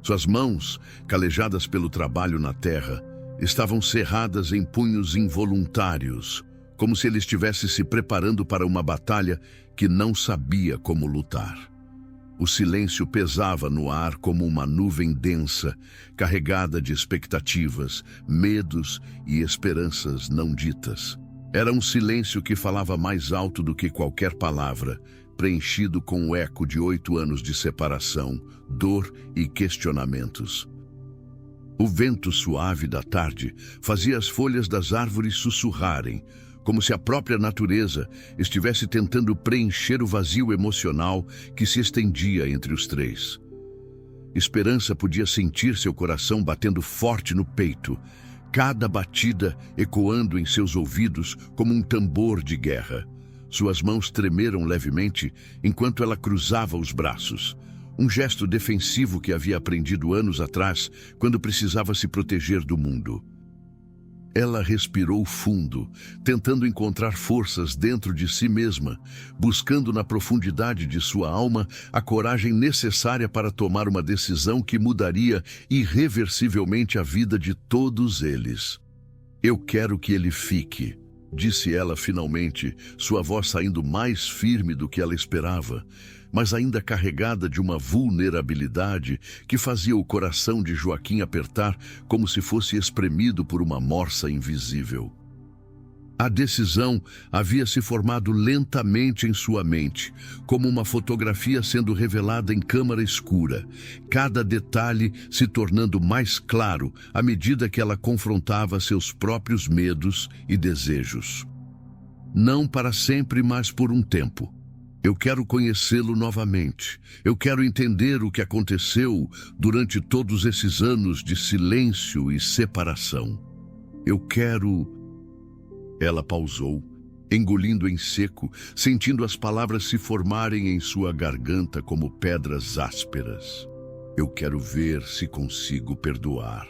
Suas mãos, calejadas pelo trabalho na terra, estavam cerradas em punhos involuntários, como se ele estivesse se preparando para uma batalha que não sabia como lutar. O silêncio pesava no ar como uma nuvem densa, carregada de expectativas, medos e esperanças não ditas. Era um silêncio que falava mais alto do que qualquer palavra, preenchido com o eco de 8 anos de separação, dor e questionamentos. O vento suave da tarde fazia as folhas das árvores sussurrarem, como se a própria natureza estivesse tentando preencher o vazio emocional que se estendia entre os 3. Esperança podia sentir seu coração batendo forte no peito, cada batida ecoando em seus ouvidos como um tambor de guerra. Suas mãos tremeram levemente enquanto ela cruzava os braços, um gesto defensivo que havia aprendido anos atrás, quando precisava se proteger do mundo. Ela respirou fundo, tentando encontrar forças dentro de si mesma, buscando na profundidade de sua alma a coragem necessária para tomar uma decisão que mudaria irreversivelmente a vida de todos eles. Eu quero que ele fique, disse ela finalmente, sua voz saindo mais firme do que ela esperava, mas ainda carregada de uma vulnerabilidade que fazia o coração de Joaquim apertar como se fosse espremido por uma morsa invisível. A decisão havia se formado lentamente em sua mente, como uma fotografia sendo revelada em câmara escura, cada detalhe se tornando mais claro à medida que ela confrontava seus próprios medos e desejos. Não para sempre, mas por um tempo. Eu quero conhecê-lo novamente. Eu quero entender o que aconteceu durante todos esses anos de silêncio e separação. Eu quero... Ela pausou, engolindo em seco, sentindo as palavras se formarem em sua garganta como pedras ásperas. Eu quero ver se consigo perdoar.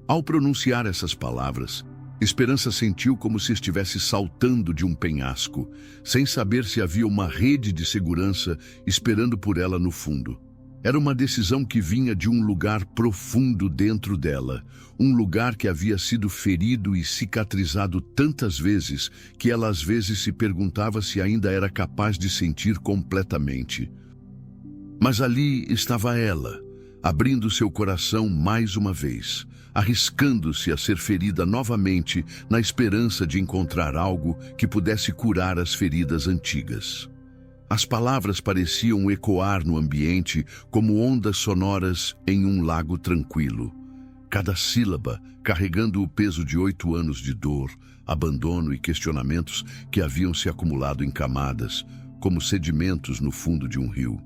Ao pronunciar essas palavras, Esperança sentiu como se estivesse saltando de um penhasco, sem saber se havia uma rede de segurança esperando por ela no fundo. Era uma decisão que vinha de um lugar profundo dentro dela, um lugar que havia sido ferido e cicatrizado tantas vezes que ela às vezes se perguntava se ainda era capaz de sentir completamente. Mas ali estava ela, abrindo seu coração mais uma vez, arriscando-se a ser ferida novamente na esperança de encontrar algo que pudesse curar as feridas antigas. As palavras pareciam ecoar no ambiente como ondas sonoras em um lago tranquilo. Cada sílaba carregando o peso de 8 anos de dor, abandono e questionamentos que haviam se acumulado em camadas, como sedimentos no fundo de um rio.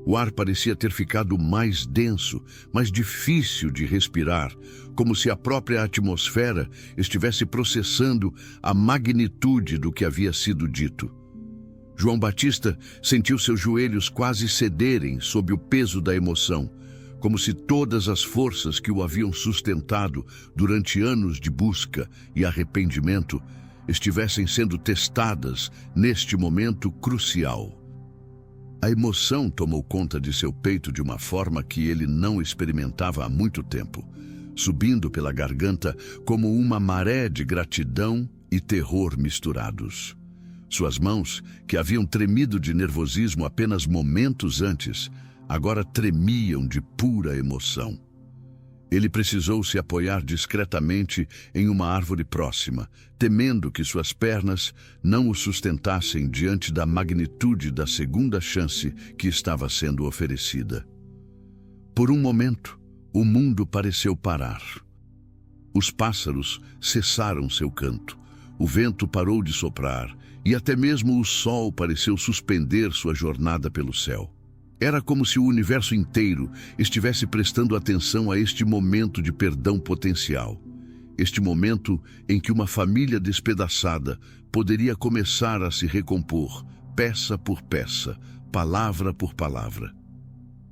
O ar parecia ter ficado mais denso, mais difícil de respirar, como se a própria atmosfera estivesse processando a magnitude do que havia sido dito. João Batista sentiu seus joelhos quase cederem sob o peso da emoção, como se todas as forças que o haviam sustentado durante anos de busca e arrependimento estivessem sendo testadas neste momento crucial. A emoção tomou conta de seu peito de uma forma que ele não experimentava há muito tempo, subindo pela garganta como uma maré de gratidão e terror misturados. Suas mãos, que haviam tremido de nervosismo apenas momentos antes, agora tremiam de pura emoção. Ele precisou se apoiar discretamente em uma árvore próxima, temendo que suas pernas não o sustentassem diante da magnitude da segunda chance que estava sendo oferecida. Por um momento, o mundo pareceu parar. Os pássaros cessaram seu canto, o vento parou de soprar e até mesmo o sol pareceu suspender sua jornada pelo céu. Era como se o universo inteiro estivesse prestando atenção a este momento de perdão potencial. Este momento em que uma família despedaçada poderia começar a se recompor, peça por peça, palavra por palavra.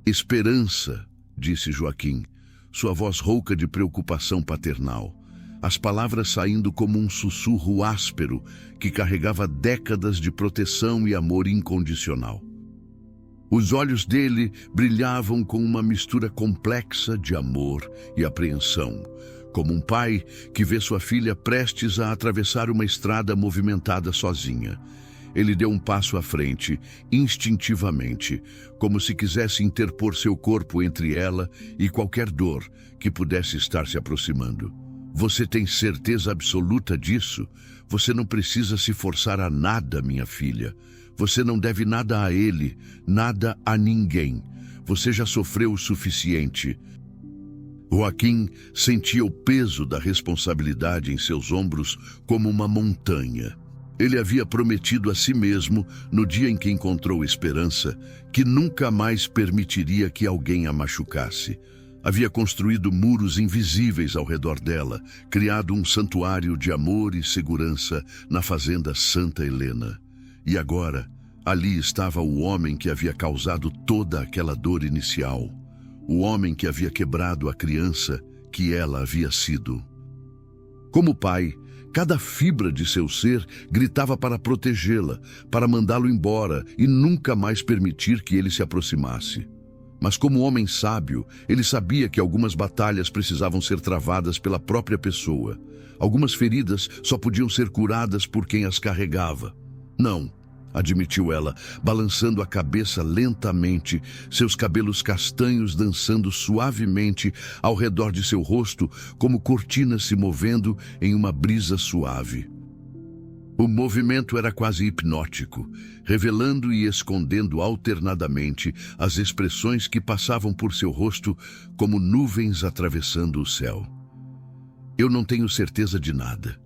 Esperança, disse Joaquim, sua voz rouca de preocupação paternal, as palavras saindo como um sussurro áspero que carregava décadas de proteção e amor incondicional. Os olhos dele brilhavam com uma mistura complexa de amor e apreensão, como um pai que vê sua filha prestes a atravessar uma estrada movimentada sozinha. Ele deu um passo à frente, instintivamente, como se quisesse interpor seu corpo entre ela e qualquer dor que pudesse estar se aproximando. Você tem certeza absoluta disso? Você não precisa se forçar a nada, minha filha. Você não deve nada a ele, nada a ninguém. Você já sofreu o suficiente. Joaquim sentia o peso da responsabilidade em seus ombros como uma montanha. Ele havia prometido a si mesmo, no dia em que encontrou Esperança, que nunca mais permitiria que alguém a machucasse. Havia construído muros invisíveis ao redor dela, criado um santuário de amor e segurança na fazenda Santa Helena. E agora, ali estava o homem que havia causado toda aquela dor inicial. O homem que havia quebrado a criança que ela havia sido. Como pai, cada fibra de seu ser gritava para protegê-la, para mandá-lo embora e nunca mais permitir que ele se aproximasse. Mas como homem sábio, ele sabia que algumas batalhas precisavam ser travadas pela própria pessoa. Algumas feridas só podiam ser curadas por quem as carregava. Não, admitiu ela, balançando a cabeça lentamente, seus cabelos castanhos dançando suavemente ao redor de seu rosto, como cortinas se movendo em uma brisa suave. O movimento era quase hipnótico, revelando e escondendo alternadamente as expressões que passavam por seu rosto como nuvens atravessando o céu. Eu não tenho certeza de nada.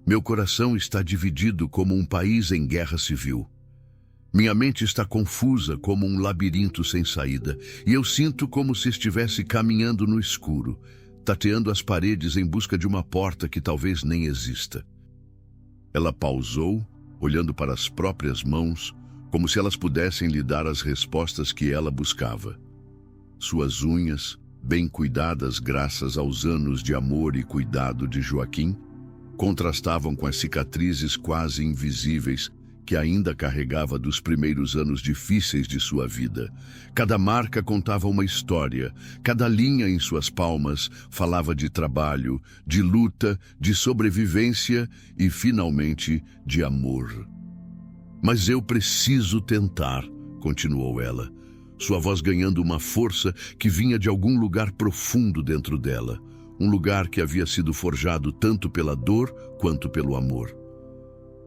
Meu coração está dividido como um país em guerra civil. Minha mente está confusa como um labirinto sem saída, e eu sinto como se estivesse caminhando no escuro, tateando as paredes em busca de uma porta que talvez nem exista. Ela pausou, olhando para as próprias mãos, como se elas pudessem lhe dar as respostas que ela buscava. Suas unhas, bem cuidadas graças aos anos de amor e cuidado de Joaquim, contrastavam com as cicatrizes quase invisíveis que ainda carregava dos primeiros anos difíceis de sua vida. Cada marca contava uma história, cada linha em suas palmas falava de trabalho, de luta, de sobrevivência e, finalmente, de amor. Mas eu preciso tentar, continuou ela, sua voz ganhando uma força que vinha de algum lugar profundo dentro dela, um lugar que havia sido forjado tanto pela dor quanto pelo amor.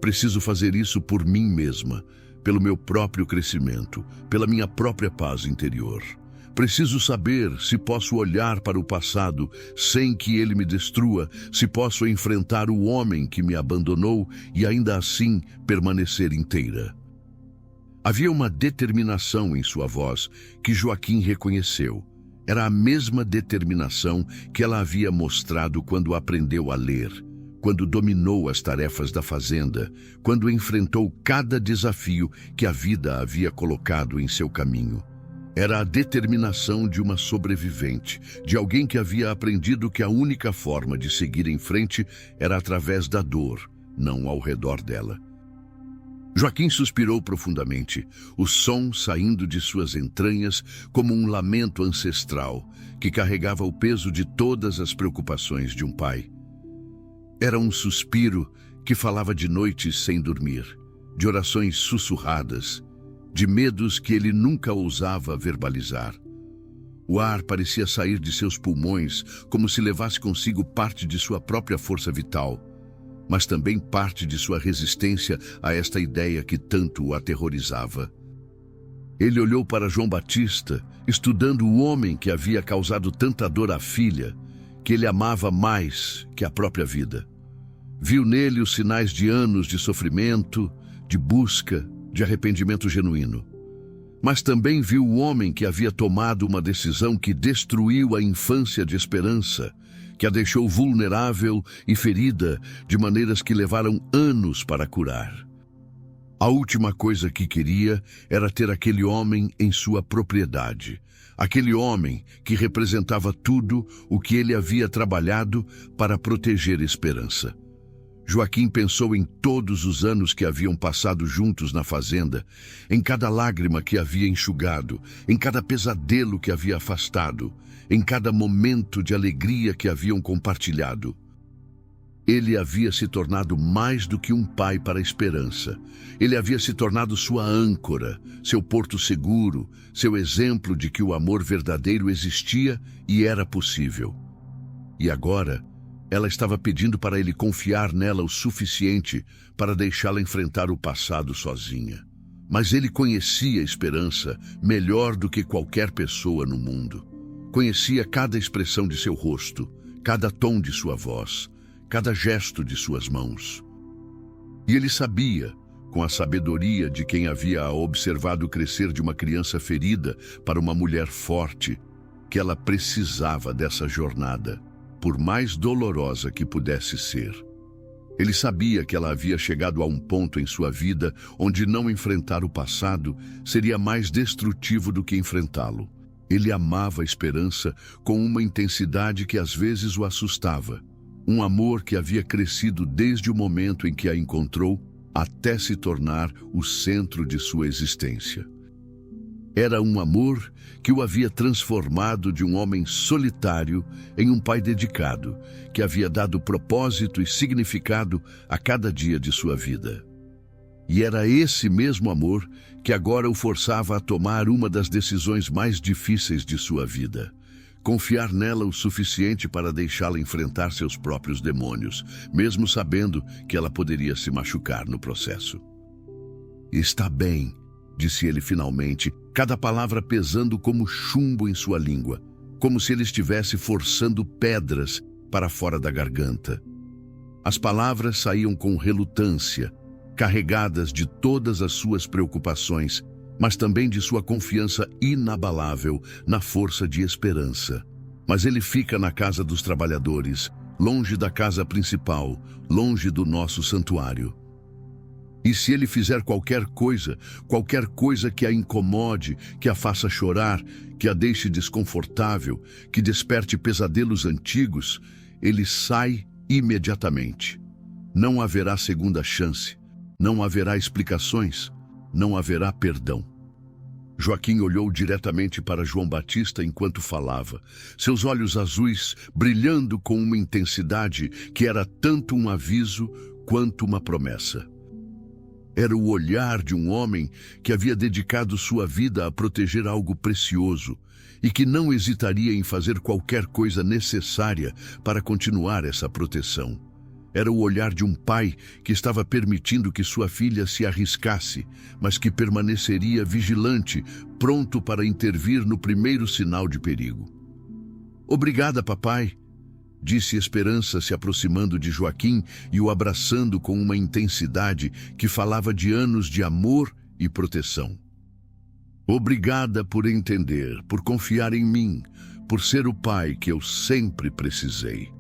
Preciso fazer isso por mim mesma, pelo meu próprio crescimento, pela minha própria paz interior. Preciso saber se posso olhar para o passado sem que ele me destrua, se posso enfrentar o homem que me abandonou e ainda assim permanecer inteira. Havia uma determinação em sua voz que Joaquim reconheceu. Era a mesma determinação que ela havia mostrado quando aprendeu a ler, quando dominou as tarefas da fazenda, quando enfrentou cada desafio que a vida havia colocado em seu caminho. Era a determinação de uma sobrevivente, de alguém que havia aprendido que a única forma de seguir em frente era através da dor, não ao redor dela. Joaquim suspirou profundamente, o som saindo de suas entranhas como um lamento ancestral que carregava o peso de todas as preocupações de um pai. Era um suspiro que falava de noites sem dormir, de orações sussurradas, de medos que ele nunca ousava verbalizar. O ar parecia sair de seus pulmões como se levasse consigo parte de sua própria força vital, mas também parte de sua resistência a esta ideia que tanto o aterrorizava. Ele olhou para João Batista, estudando o homem que havia causado tanta dor à filha, que ele amava mais que a própria vida. Viu nele os sinais de anos de sofrimento, de busca, de arrependimento genuíno. Mas também viu o homem que havia tomado uma decisão que destruiu a infância de esperança, que a deixou vulnerável e ferida de maneiras que levaram anos para curar. A última coisa que queria era ter aquele homem em sua propriedade, aquele homem que representava tudo o que ele havia trabalhado para proteger Esperança. Joaquim pensou em todos os anos que haviam passado juntos na fazenda, em cada lágrima que havia enxugado, em cada pesadelo que havia afastado, em cada momento de alegria que haviam compartilhado. Ele havia se tornado mais do que um pai para a Esperança. Ele havia se tornado sua âncora, seu porto seguro, seu exemplo de que o amor verdadeiro existia e era possível. E agora, ela estava pedindo para ele confiar nela o suficiente para deixá-la enfrentar o passado sozinha. Mas ele conhecia a Esperança melhor do que qualquer pessoa no mundo. Conhecia cada expressão de seu rosto, cada tom de sua voz, cada gesto de suas mãos. E ele sabia, com a sabedoria de quem havia observado crescer de uma criança ferida para uma mulher forte, que ela precisava dessa jornada, por mais dolorosa que pudesse ser. Ele sabia que ela havia chegado a um ponto em sua vida onde não enfrentar o passado seria mais destrutivo do que enfrentá-lo. Ele amava a Esperança com uma intensidade que às vezes o assustava. Um amor que havia crescido desde o momento em que a encontrou até se tornar o centro de sua existência. Era um amor que o havia transformado de um homem solitário em um pai dedicado, que havia dado propósito e significado a cada dia de sua vida. E era esse mesmo amor que agora o forçava a tomar uma das decisões mais difíceis de sua vida: confiar nela o suficiente para deixá-la enfrentar seus próprios demônios, mesmo sabendo que ela poderia se machucar no processo. "Está bem", disse ele finalmente, cada palavra pesando como chumbo em sua língua, como se ele estivesse forçando pedras para fora da garganta. As palavras saíam com relutância, carregadas de todas as suas preocupações, mas também de sua confiança inabalável na força de Esperança. mas ele fica na casa dos trabalhadores, longe da casa principal, longe do nosso santuário. E se ele fizer qualquer coisa que a incomode, que a faça chorar, que a deixe desconfortável, que desperte pesadelos antigos, ele sai imediatamente. Não haverá segunda chance, não haverá explicações, não haverá perdão. Joaquim olhou diretamente para João Batista enquanto falava, seus olhos azuis brilhando com uma intensidade que era tanto um aviso quanto uma promessa. Era o olhar de um homem que havia dedicado sua vida a proteger algo precioso e que não hesitaria em fazer qualquer coisa necessária para continuar essa proteção. Era o olhar de um pai que estava permitindo que sua filha se arriscasse, mas que permaneceria vigilante, pronto para intervir no primeiro sinal de perigo. "Obrigada, papai", disse Esperança, se aproximando de Joaquim e o abraçando com uma intensidade que falava de anos de amor e proteção. "Obrigada por entender, por confiar em mim, por ser o pai que eu sempre precisei."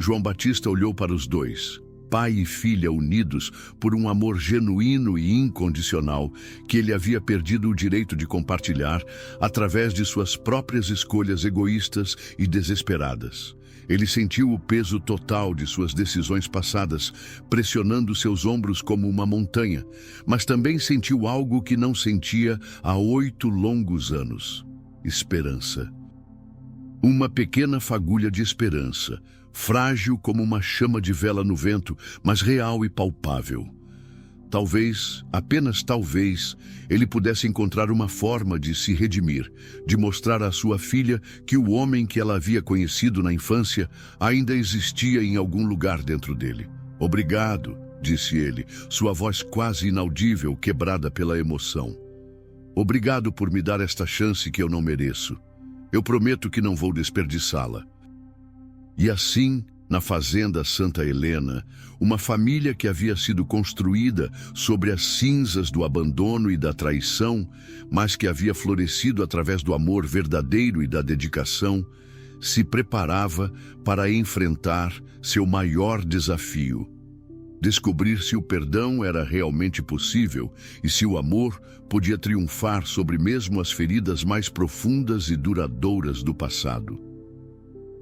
João Batista olhou para os dois, pai e filha unidos por um amor genuíno e incondicional que ele havia perdido o direito de compartilhar através de suas próprias escolhas egoístas e desesperadas. Ele sentiu o peso total de suas decisões passadas, pressionando seus ombros como uma montanha, mas também sentiu algo que não sentia há 8 longos anos: esperança. Uma pequena fagulha de esperança, frágil como uma chama de vela no vento, mas real e palpável. Talvez, apenas talvez, ele pudesse encontrar uma forma de se redimir, de mostrar à sua filha que o homem que ela havia conhecido na infância ainda existia em algum lugar dentro dele. "Obrigado", disse ele, sua voz quase inaudível, quebrada pela emoção. "Obrigado por me dar esta chance que eu não mereço. Eu prometo que não vou desperdiçá-la." E assim, na fazenda Santa Helena, uma família que havia sido construída sobre as cinzas do abandono e da traição, mas que havia florescido através do amor verdadeiro e da dedicação, se preparava para enfrentar seu maior desafio: descobrir se o perdão era realmente possível e se o amor podia triunfar sobre mesmo as feridas mais profundas e duradouras do passado.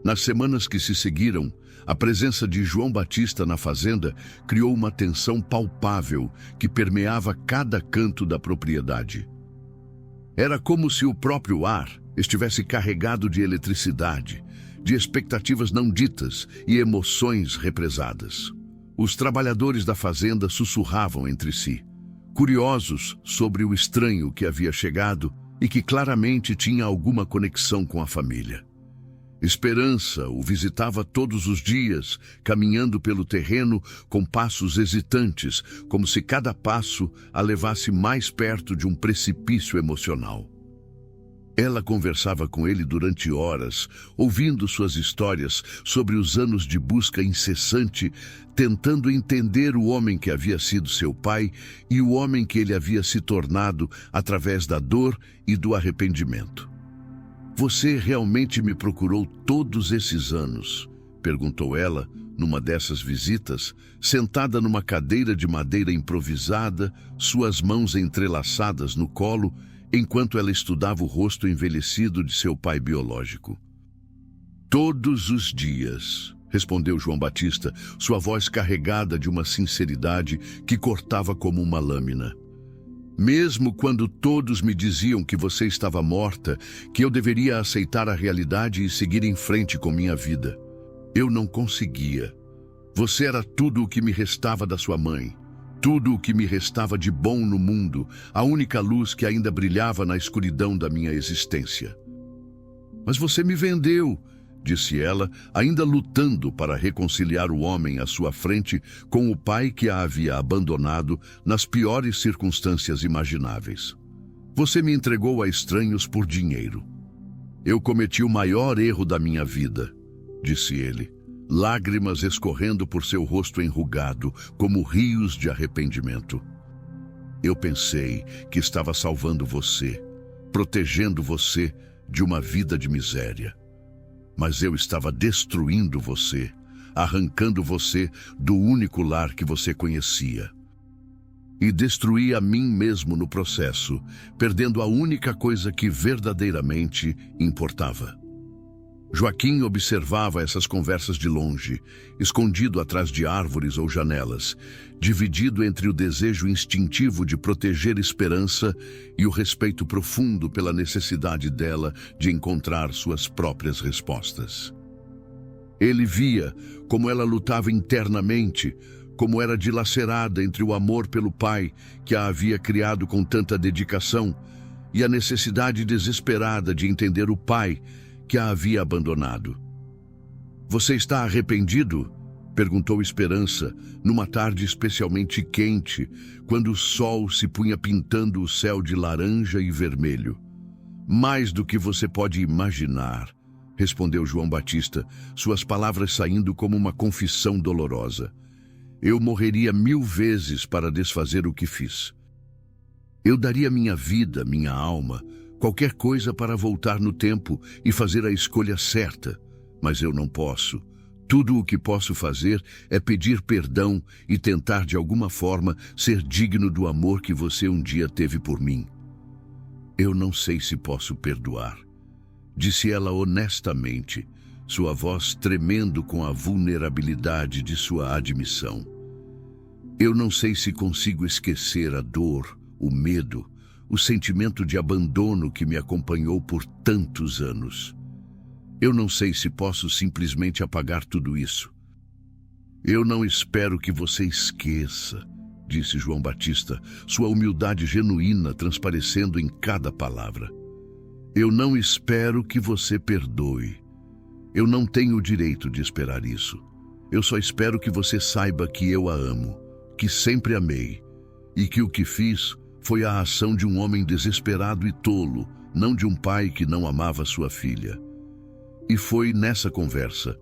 Nas semanas que se seguiram, a presença de João Batista na fazenda criou uma tensão palpável que permeava cada canto da propriedade. Era como se o próprio ar estivesse carregado de eletricidade, de expectativas não ditas e emoções represadas. Os trabalhadores da fazenda sussurravam entre si, curiosos sobre o estranho que havia chegado e que claramente tinha alguma conexão com a família. Esperança o visitava todos os dias, caminhando pelo terreno com passos hesitantes, como se cada passo a levasse mais perto de um precipício emocional. Ela conversava com ele durante horas, ouvindo suas histórias sobre os anos de busca incessante, tentando entender o homem que havia sido seu pai e o homem que ele havia se tornado através da dor e do arrependimento. "Você realmente me procurou todos esses anos?", perguntou ela, numa dessas visitas, sentada numa cadeira de madeira improvisada, suas mãos entrelaçadas no colo, enquanto ela estudava o rosto envelhecido de seu pai biológico. "Todos os dias", respondeu João Batista, sua voz carregada de uma sinceridade que cortava como uma lâmina. "Mesmo quando todos me diziam que você estava morta, que eu deveria aceitar a realidade e seguir em frente com minha vida. Eu não conseguia. Você era tudo o que me restava da sua mãe, tudo o que me restava de bom no mundo, a única luz que ainda brilhava na escuridão da minha existência." "Mas você me vendeu", disse ela, ainda lutando para reconciliar o homem à sua frente com o pai que a havia abandonado nas piores circunstâncias imagináveis. "Você me entregou a estranhos por dinheiro. Eu cometi o maior erro da minha vida", disse ele, lágrimas escorrendo por seu rosto enrugado como rios de arrependimento. "Eu pensei que estava salvando você, protegendo você de uma vida de miséria. mas eu estava destruindo você, arrancando você do único lar que você conhecia. E destruí a mim mesmo no processo, perdendo a única coisa que verdadeiramente importava. Joaquim observava essas conversas de longe, escondido atrás de árvores ou janelas, dividido entre o desejo instintivo de proteger Esperança e o respeito profundo pela necessidade dela de encontrar suas próprias respostas. Ele via como ela lutava internamente, como era dilacerada entre o amor pelo pai que a havia criado com tanta dedicação e a necessidade desesperada de entender o pai que a havia abandonado. "Você está arrependido?" perguntou Esperança, numa tarde especialmente quente, quando o sol se punha pintando o céu de laranja e vermelho. "Mais do que você pode imaginar", respondeu João Batista, suas palavras saindo como uma confissão dolorosa. "Eu morreria 1000 vezes para desfazer o que fiz. Eu daria minha vida, minha alma, qualquer coisa para voltar no tempo e fazer a escolha certa, mas eu não posso. Tudo o que posso fazer é pedir perdão e tentar de alguma forma ser digno do amor que você um dia teve por mim." "Eu não sei se posso perdoar", disse ela honestamente, sua voz tremendo com a vulnerabilidade de sua admissão. "Eu não sei se consigo esquecer a dor, o medo, o sentimento de abandono que me acompanhou por tantos anos. Eu não sei se posso simplesmente apagar tudo isso." "Eu não espero que você esqueça", disse João Batista, sua humildade genuína transparecendo em cada palavra. "Eu não espero que você perdoe. Eu não tenho o direito de esperar isso. Eu só espero que você saiba que eu a amo, que sempre amei, e que o que fiz foi a ação de um homem desesperado e tolo, não de um pai que não amava sua filha." E foi nessa conversa,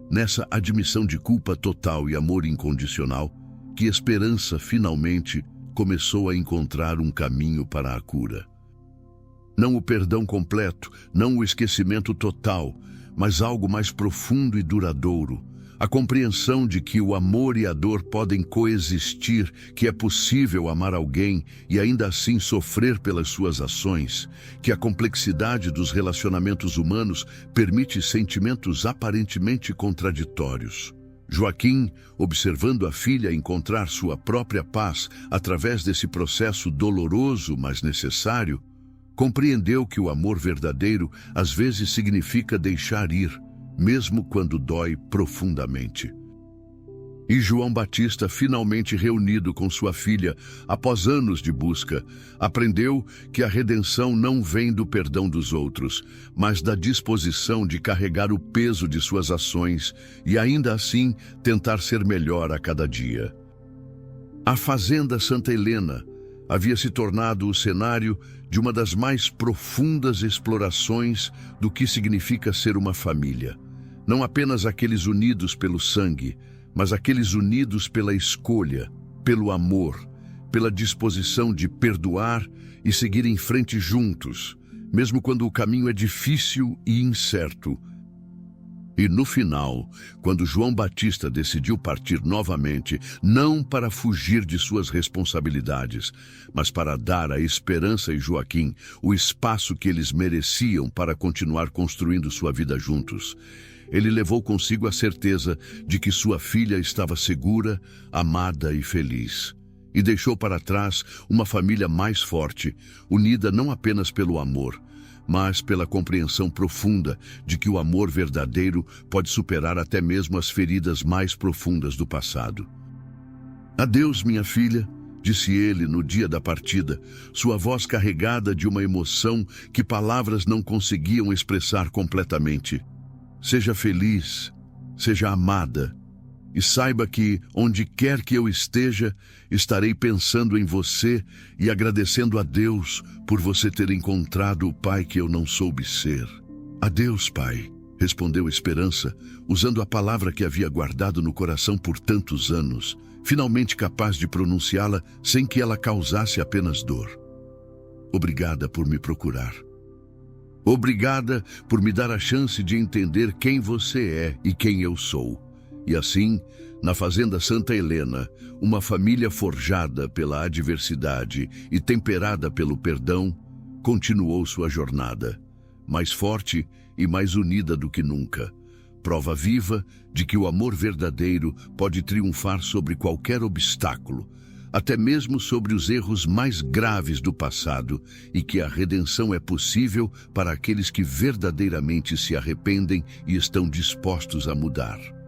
nessa admissão de culpa total e amor incondicional, que Esperança finalmente começou a encontrar um caminho para a cura. Não o perdão completo, não o esquecimento total, mas algo mais profundo e duradouro, a compreensão de que o amor e a dor podem coexistir, que é possível amar alguém e ainda assim sofrer pelas suas ações, que a complexidade dos relacionamentos humanos permite sentimentos aparentemente contraditórios. Joaquim, observando a filha encontrar sua própria paz através desse processo doloroso, mas necessário, compreendeu que o amor verdadeiro às vezes significa deixar ir, mesmo quando dói profundamente. E João Batista, finalmente reunido com sua filha, após anos de busca, aprendeu que a redenção não vem do perdão dos outros, mas da disposição de carregar o peso de suas ações e ainda assim tentar ser melhor a cada dia. A Fazenda Santa Helena havia se tornado o cenário de uma das mais profundas explorações do que significa ser uma família. Não apenas aqueles unidos pelo sangue, mas aqueles unidos pela escolha, pelo amor, pela disposição de perdoar e seguir em frente juntos, mesmo quando o caminho é difícil e incerto. E no final, quando João Batista decidiu partir novamente, não para fugir de suas responsabilidades, mas para dar a Esperança e Joaquim o espaço que eles mereciam para continuar construindo sua vida juntos, ele levou consigo a certeza de que sua filha estava segura, amada e feliz. E deixou para trás uma família mais forte, unida não apenas pelo amor, mas pela compreensão profunda de que o amor verdadeiro pode superar até mesmo as feridas mais profundas do passado. "Adeus, minha filha", disse ele no dia da partida, sua voz carregada de uma emoção que palavras não conseguiam expressar completamente. "Seja feliz, seja amada, e saiba que, onde quer que eu esteja, estarei pensando em você e agradecendo a Deus por você ter encontrado o pai que eu não soube ser." "Adeus, pai", respondeu Esperança, usando a palavra que havia guardado no coração por tantos anos, finalmente capaz de pronunciá-la sem que ela causasse apenas dor. "Obrigada por me procurar." Obrigada por me dar a chance de entender quem você é e quem eu sou. E assim, na Fazenda Santa Helena, uma família forjada pela adversidade e temperada pelo perdão, continuou sua jornada, mais forte e mais unida do que nunca. Prova viva de que o amor verdadeiro pode triunfar sobre qualquer obstáculo, até mesmo sobre os erros mais graves do passado, e que a redenção é possível para aqueles que verdadeiramente se arrependem e estão dispostos a mudar.